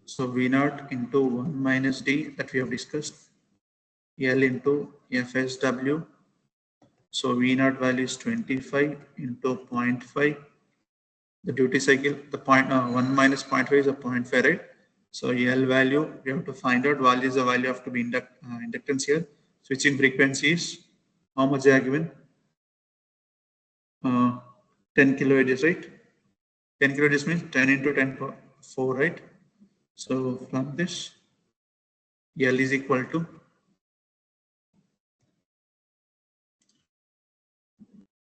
So V naught into 1 minus D that we have discussed. L into FSW. So V naught value is 25 into 0.5. The duty cycle, the 1 minus 0.5 is a 0.5, right? So L value, we have to find out what is the value of to be inductance here. Switching frequency is how much they are given? 10 kilohertz, right? 10 kilohertz means 10 into 10 power 4, right? So from this, L is equal to,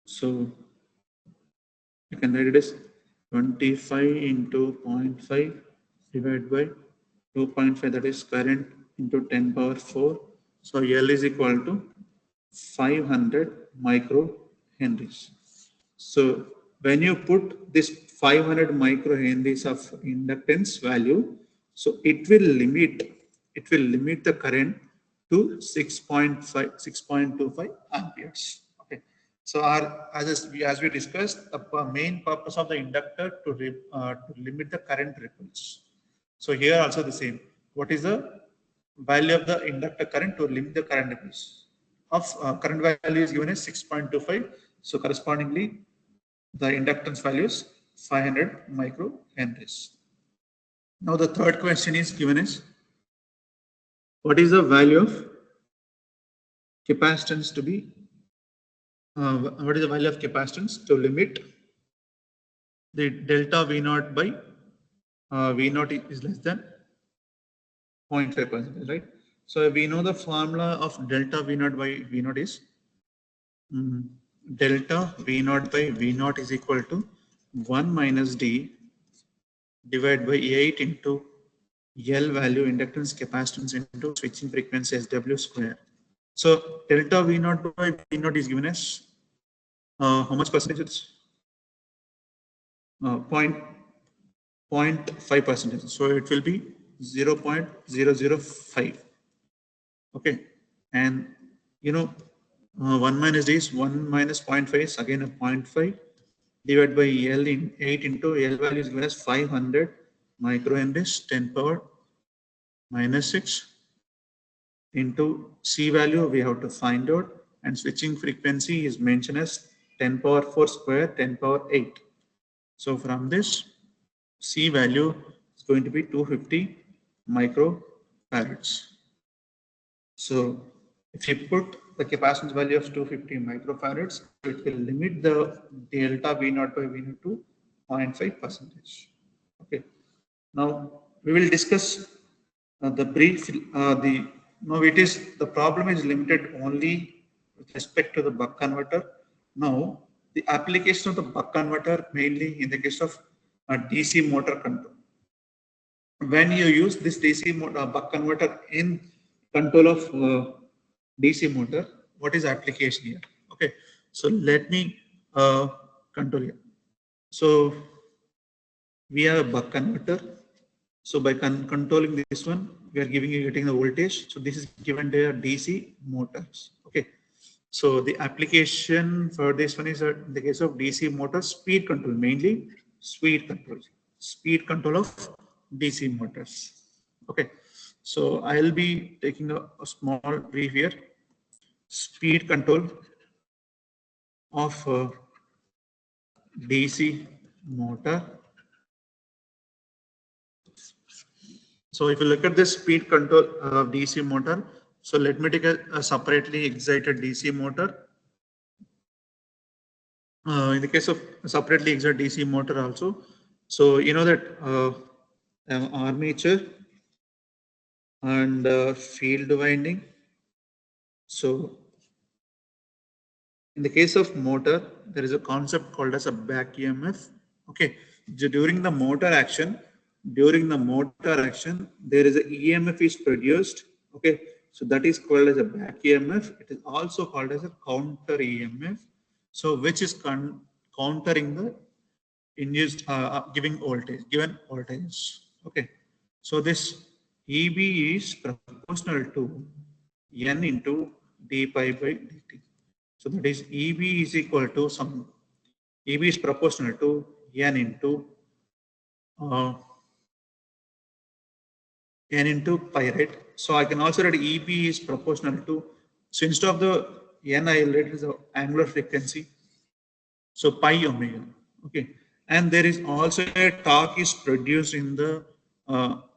so you can write it as 25 into 0.5 divided by 2.5, that is current into 10 power 4. So L is equal to 500 micro henries. So when you put this 500 micro henries of inductance value, so it will limit the current to 6.25 amperes. Okay. So as we discussed, the main purpose of the inductor to limit the current ripples. So here also the same. What is the value of the inductor current to limit the current ripples? Of current value is given as 6.25. So correspondingly, the inductance value is 500 micro henries. Now the third question is given as, what is the value of capacitance to be? What is the value of capacitance to limit the delta V naught by V naught is less than 0.5%, right? So we know the formula of delta V naught by V naught is delta V naught by V naught is equal to 1 minus D divided by 8 into L value inductance capacitance into switching frequency SW square. So delta V naught by V naught is given as how much percentage? It's 0.5 percentage. So it will be 0.005. Okay, and you know 1 minus D is 1 minus 0.5 is again a 0.5 divided by L in 8 into L value is given as 500 microhenries 10 power minus 6 into C value we have to find out, and switching frequency is mentioned as 10 power 4 square 10 power 8. So from this C value is going to be 250 microfarads. So if you put the capacitance value of 250 microfarads, it will limit the delta V naught by V naught to 0.5%. Okay. Now we will discuss the brief. Now it is the problem is limited only with respect to the buck converter. Now the application of the buck converter mainly in the case of a DC motor control. When you use this DC motor, buck converter in control of DC motor, what is application here? Okay, so let me control here. So we have a buck converter. So by controlling this one, we are getting the voltage. So this is given to a DC motors. Okay. So the application for this one is in the case of DC motor speed control, mainly speed control of DC motors. Okay. So I'll be taking a small brief here. Speed control of DC motor. So if you look at this speed control of DC motor, so let me take a separately excited DC motor. In the case of separately excited DC motor also, so you know that armature and field winding. So in the case of motor, there is a concept called as a back EMF. Okay, during the motor action, there is a EMF is produced. Okay, so that is called as a back EMF. It is also called as a counter EMF. So which is countering the induced given voltage. Okay, so this EB is proportional to N into d pi by dt. So that is EB is equal to EB is proportional to N into pi, right? So I can also write EB is proportional to, so instead of the N, I will write as the angular frequency. So pi omega. Okay. And there is also a torque is produced in the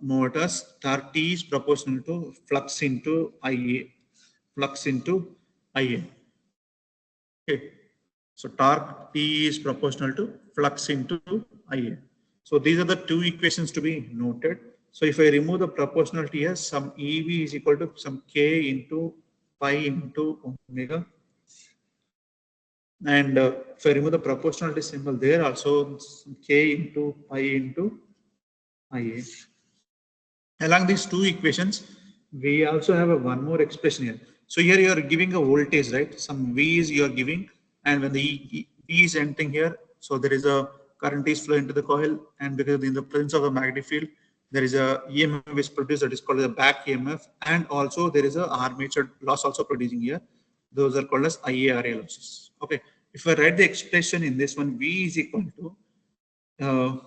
motors. Torque T is proportional to flux into IA. Okay. So torque T is proportional to flux into IA. So these are the two equations to be noted. So if I remove the proportionality here, some EV is equal to some K into pi into omega. And if I remove the proportionality symbol there also, K into pi into IA. Along these two equations, we also have one more expression here. So here you are giving a voltage, right? Some V is you are giving, and when the V is entering here, so there is a current is flowing into the coil, and because in the presence of a magnetic field, there is a EMF is produced that is called the back EMF, and also there is a armature loss also producing here. Those are called as IARA losses. Okay, if I write the expression in this one, V is equal to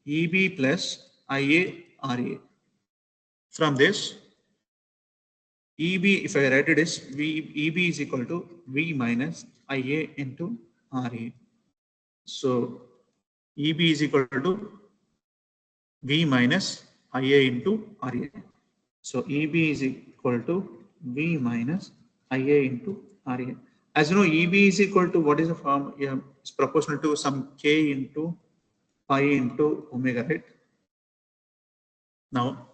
EB plus IARA. From this, EB, if I write it is EB is equal to V minus IA into RA. So EB is equal to V minus IA into RA. So EB is equal to V minus IA into RA. As you know, EB is equal to what is the form? Yeah, it's proportional to some K into pi into omega, right? Now,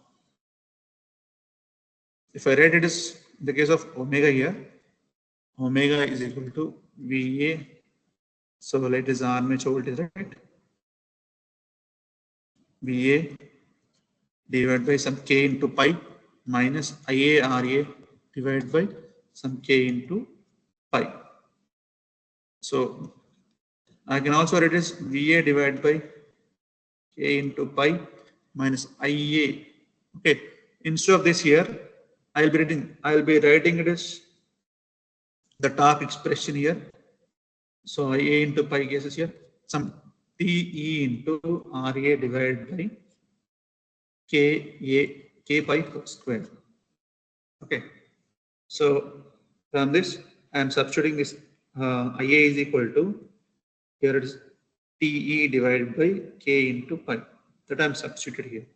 if I write it as the case of omega here, omega is equal to VA. So let is armature voltage, right? VA divided by some K into pi minus IARA divided by some K into pi. So I can also write as VA divided by K into pi minus IA. Okay. Instead of this here, I'll be writing it as the torque expression here. So IA into pi cases here, some TE into RA divided by K pi square. Okay. So from this, I am substituting this IA is equal to, here it is TE divided by K into pi. that I'm substituted here.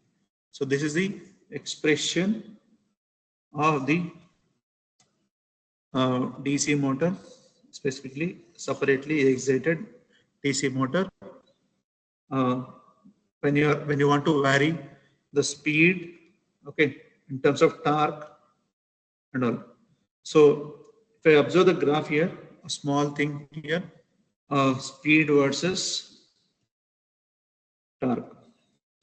So this is the expression of the DC motor, specifically separately excited DC motor. When you want to vary the speed, okay, in terms of torque and all. So if I observe the graph here, a small thing here, speed versus torque.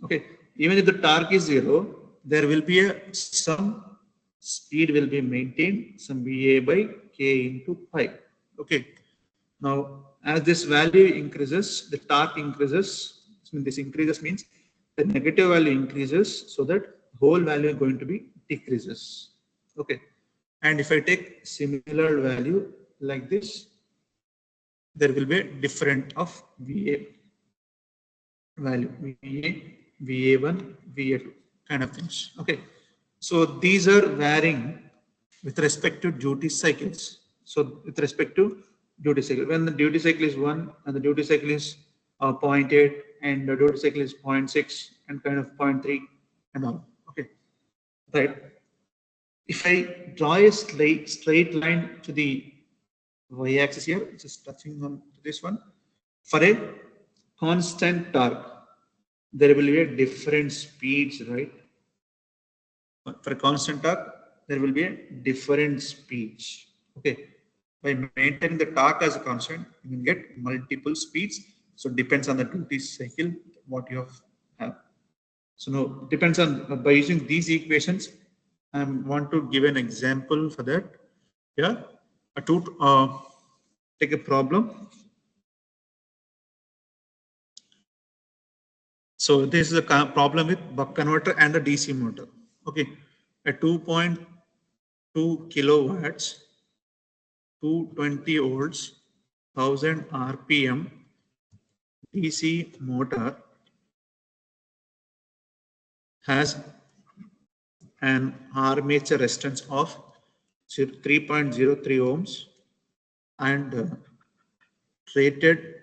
Okay, even if the torque is 0, there will be some speed will be maintained, some VA by K into pi. Okay, now as this value increases, the torque increases. So this increases means the negative value increases, so that whole value is going to be decreases. Okay, and if I take similar value like this, there will be a different of VA value, VA1, VA2 kind of things. Okay, so these are varying with respect to duty cycles. So with respect to duty cycle, when the duty cycle is 1 and the duty cycle is 0.8 and the duty cycle is 0.6 and kind of 0.3 and all. Okay, right. If I draw a straight line to the y-axis here, which is touching on this one, for a constant torque, there will be a different speeds, right? For a constant torque, there will be a different speeds. Okay, by maintaining the torque as a constant, you can get multiple speeds. So it depends on the duty cycle what you have. So now depends on by using these equations. I want to give an example for that. Yeah, take a problem. So this is a problem with buck converter and the DC motor. Okay, at 2.2 kilowatts, 220 volts, 1000 RPM DC motor has an armature resistance of 3.03 ohms and rated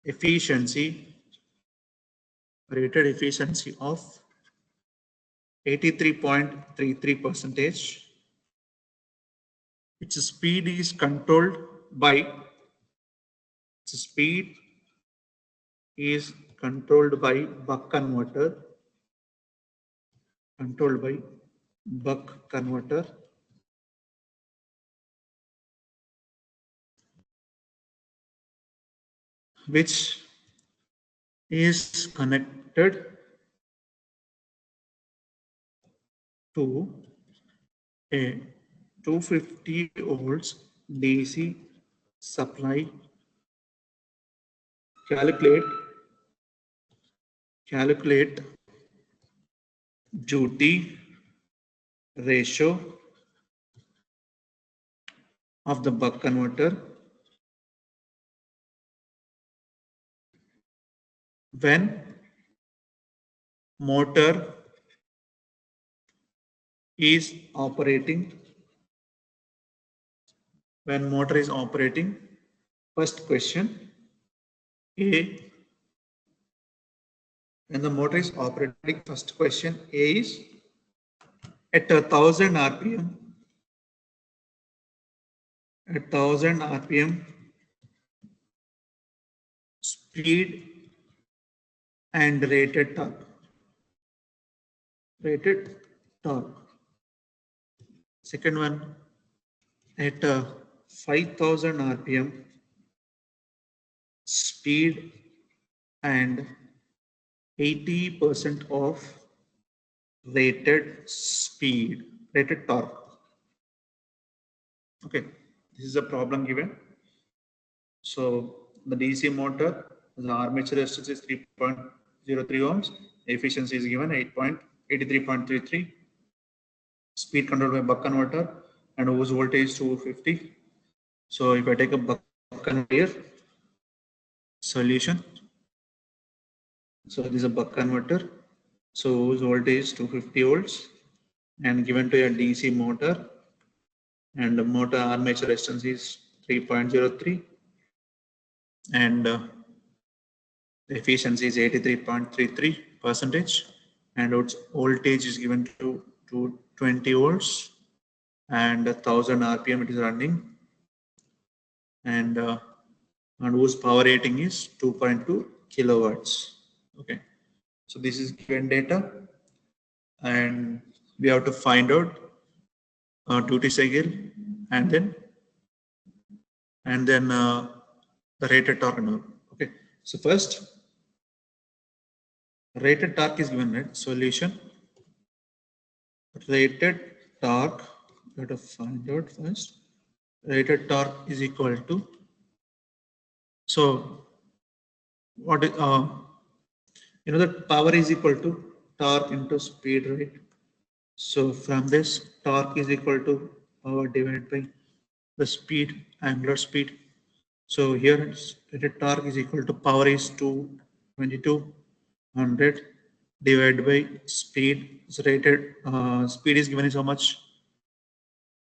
efficiency of 83.33%. Its speed is controlled by buck converter, which is connected to a 250 volts DC supply. Calculate duty ratio of the buck converter when motor is operating. First question A. When the motor is operating, first question A is at 1000 RPM. At 1000 RPM, speed and rated torque. Second one, at 5000 RPM, speed and 80% of rated torque. Okay, this is a problem given. So the DC motor, the armature resistance is 3.03 ohms. Efficiency is given 83.33. Speed controlled by buck converter and whose voltage is 250. So if I take a buck converter solution, so this is a buck converter. So whose voltage is 250 volts and given to a DC motor, and the motor armature resistance is 3.03 and The efficiency is 83.33%, and its voltage is given to 20 volts, and 1000 RPM it is running, and whose power rating is 2.2 kilowatts. Okay, so this is given data, and we have to find out duty cycle, and then the rated torque and all. Okay, so first rated torque is given, right? Solution, rated torque, we have to find out first. Rated torque is equal to, so what is that power is equal to torque into speed, right? So from this, torque is equal to power divided by the speed, angular speed. So here rated torque is equal to power is 2200 divided by speed. So rated speed is given is how much?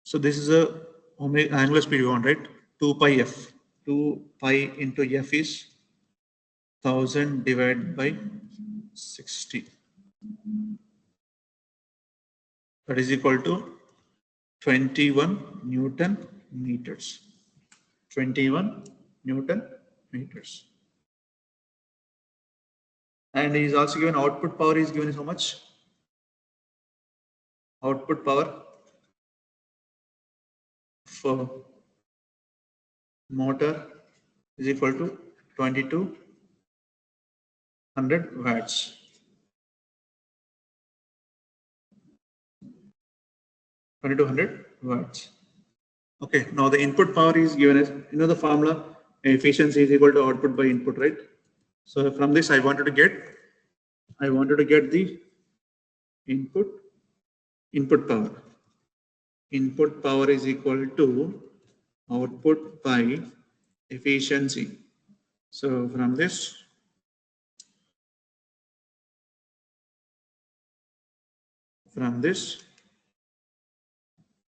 So this is a omega angular speed you want, right? 2 pi f. 2 pi into f is 1000 divided by 60. That is equal to 21 Newton meters. 21 Newton meters. And he is also given output power is given is how much? Output power for motor is equal to 2200 watts. 2200 watts. Okay, now the input power is given as, the formula, efficiency is equal to output by input, right? So from this I wanted to get the input power. Input power is equal to output by efficiency. So from this,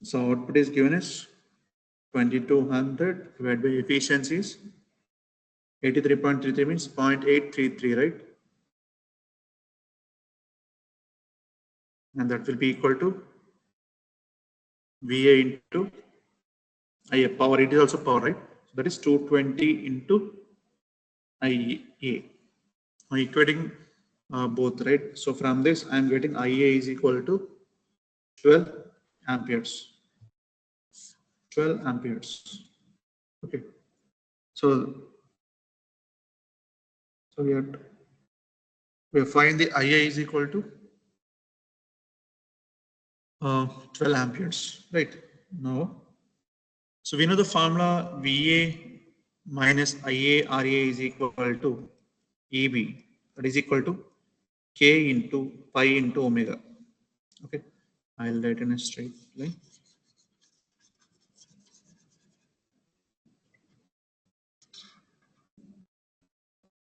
so output is given as 2200 divided by efficiency is 83.33 means 0.833, right? And that will be equal to VA into IA. Power, it is also power, right? So that is 220 into IA. I'm equating both, right? So from this, I am getting IA is equal to 12 amperes. 12 amperes. Okay. So we have find the IA is equal to 12 amperes, right? No. So we know the formula VA minus IA RA is equal to EB. That is equal to K into pi into omega. Okay. I'll write in a straight line.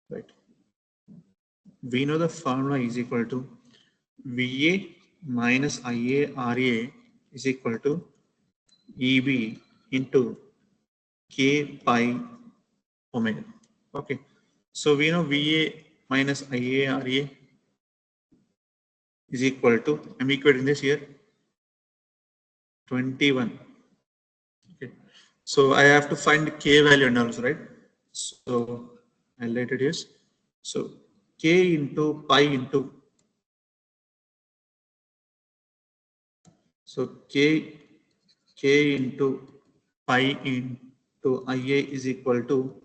Right. We know the formula is equal to VA minus IA RA is equal to EB into K pi omega. Okay. So we know VA minus IA RA is equal to, I'm equating this here, 21. Okay. So I have to find K value and also, right? So I'll write it is. So K into pi into, so K into pi into IA is equal to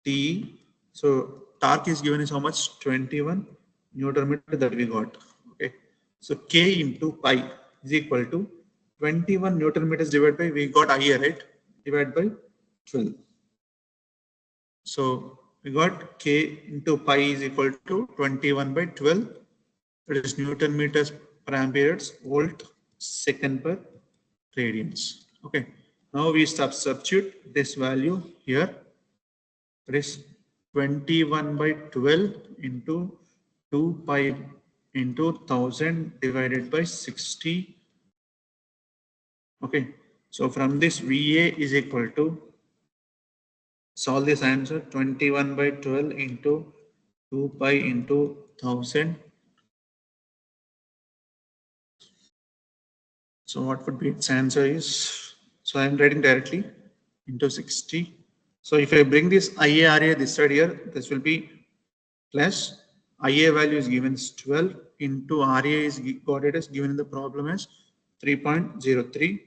T. So torque is given is how much? 21 Newton meter that we got. Okay. So K into pi is equal to 21 Newton meters divided by, we got IA, right? Divided by 12. So we got K into pi is equal to 21 by 12. It is Newton meters per amperes, volt second per radians. Okay. Now we substitute this value here. It is 21 by 12 into 2 pi into 1000 divided by 60. Okay. So from this VA is equal to, solve this answer, 21 by 12 into 2 pi into 1000. So what would be its answer is, so I am writing directly into 60. So if I bring this IARA this side here, this will be plus IA value is given as 12 into RA is got it as given in the problem as 3.03.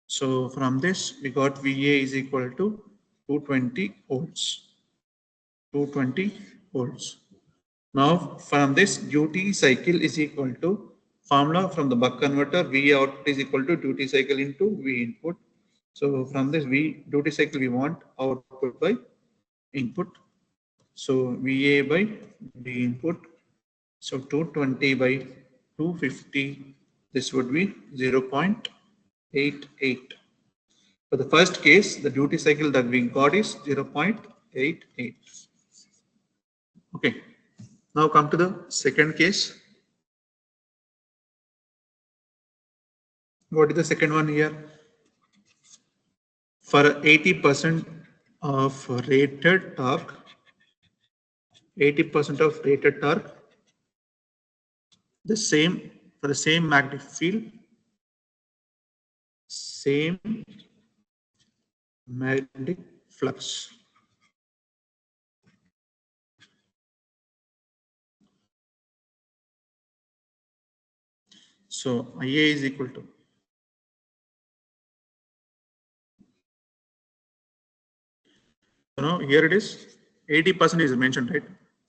So from this we got VA is equal to 220 volts. 220 volts. Now from this duty cycle is equal to formula from the buck converter, V output is equal to duty cycle into V input. So from this V duty cycle we want output by input. So VA by V input. So 220 by 250, this would be 0.88. For the first case, the duty cycle that we got is 0.88. Okay. Now come to the second case. What is the second one here? For 80% of rated torque, 80% of rated torque, the same for the same magnetic field, same magnetic flux. So IA is equal to, here it is 80% is mentioned, right?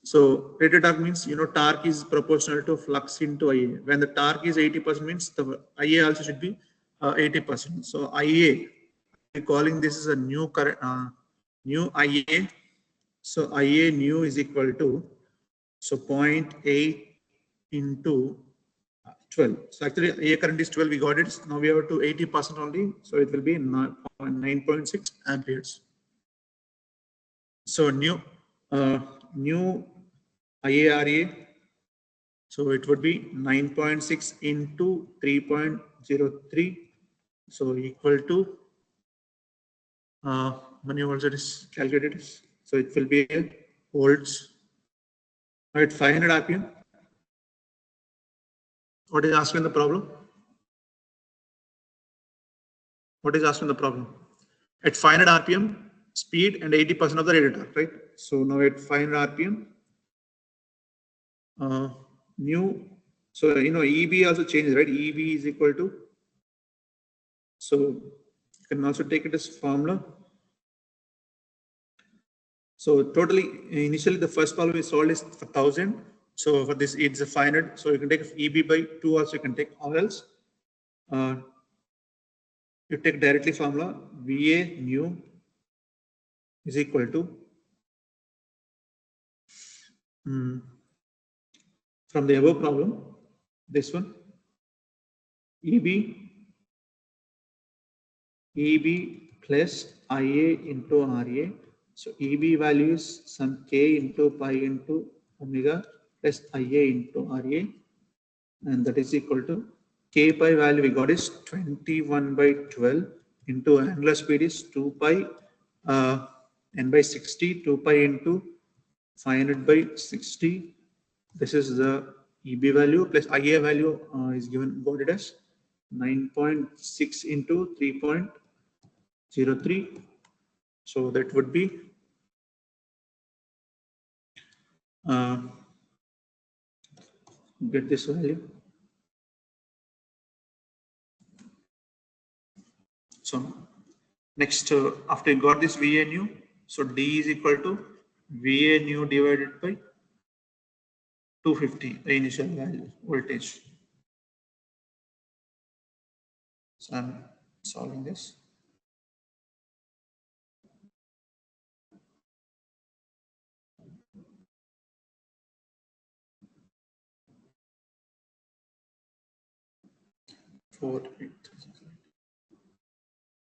So rated torque means torque is proportional to flux into IA. When the torque is 80% means the IA also should be 80%. So IA, we're calling this is a new current, new IA. So IA new is equal to, so 0.8 into 12. So actually IA current is 12, we got it. Now we have to 80% only. So it will be 9.6 amperes. So new IARA, so it would be 9.6 into 3.03, so equal to how many volts it is calculated. So it will be volts at 500 RPM. What is asked in the problem? What is asked in the problem? At 500 RPM speed and 80% of the rated torque, right? So now at 500 RPM, new, so EB also changes, right? EB is equal to, so you can also take it as formula. So totally initially the first problem is solved is for 1000. So for this it's a 500. So you can take EB by 2 also you can take, or else you take directly formula VA new is equal to from the above problem, this one EB plus IA into RA. So EB value is some K into pi into omega plus IA into RA, and that is equal to K pi value we got is 21 by 12 into angular speed is 2 pi n by 60, 2 pi into 500 by 60. This is the EB value plus IA value is given, got it as 9.6 into 3.03. So that would be get this value. So next, after you got this VA new, so D is equal to VA new divided by 250, the initial value voltage. So I'm solving this.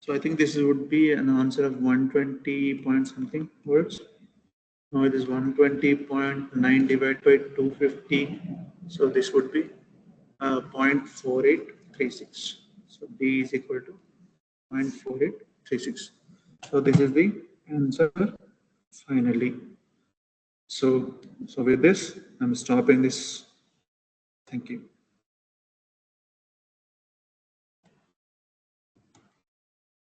So I think this would be an answer of 120 point something volts. Now it is 120.9 divided by 250. So this would be 0.4836. So D is equal to 0.4836. So this is the answer finally. So with this, I'm stopping this. Thank you.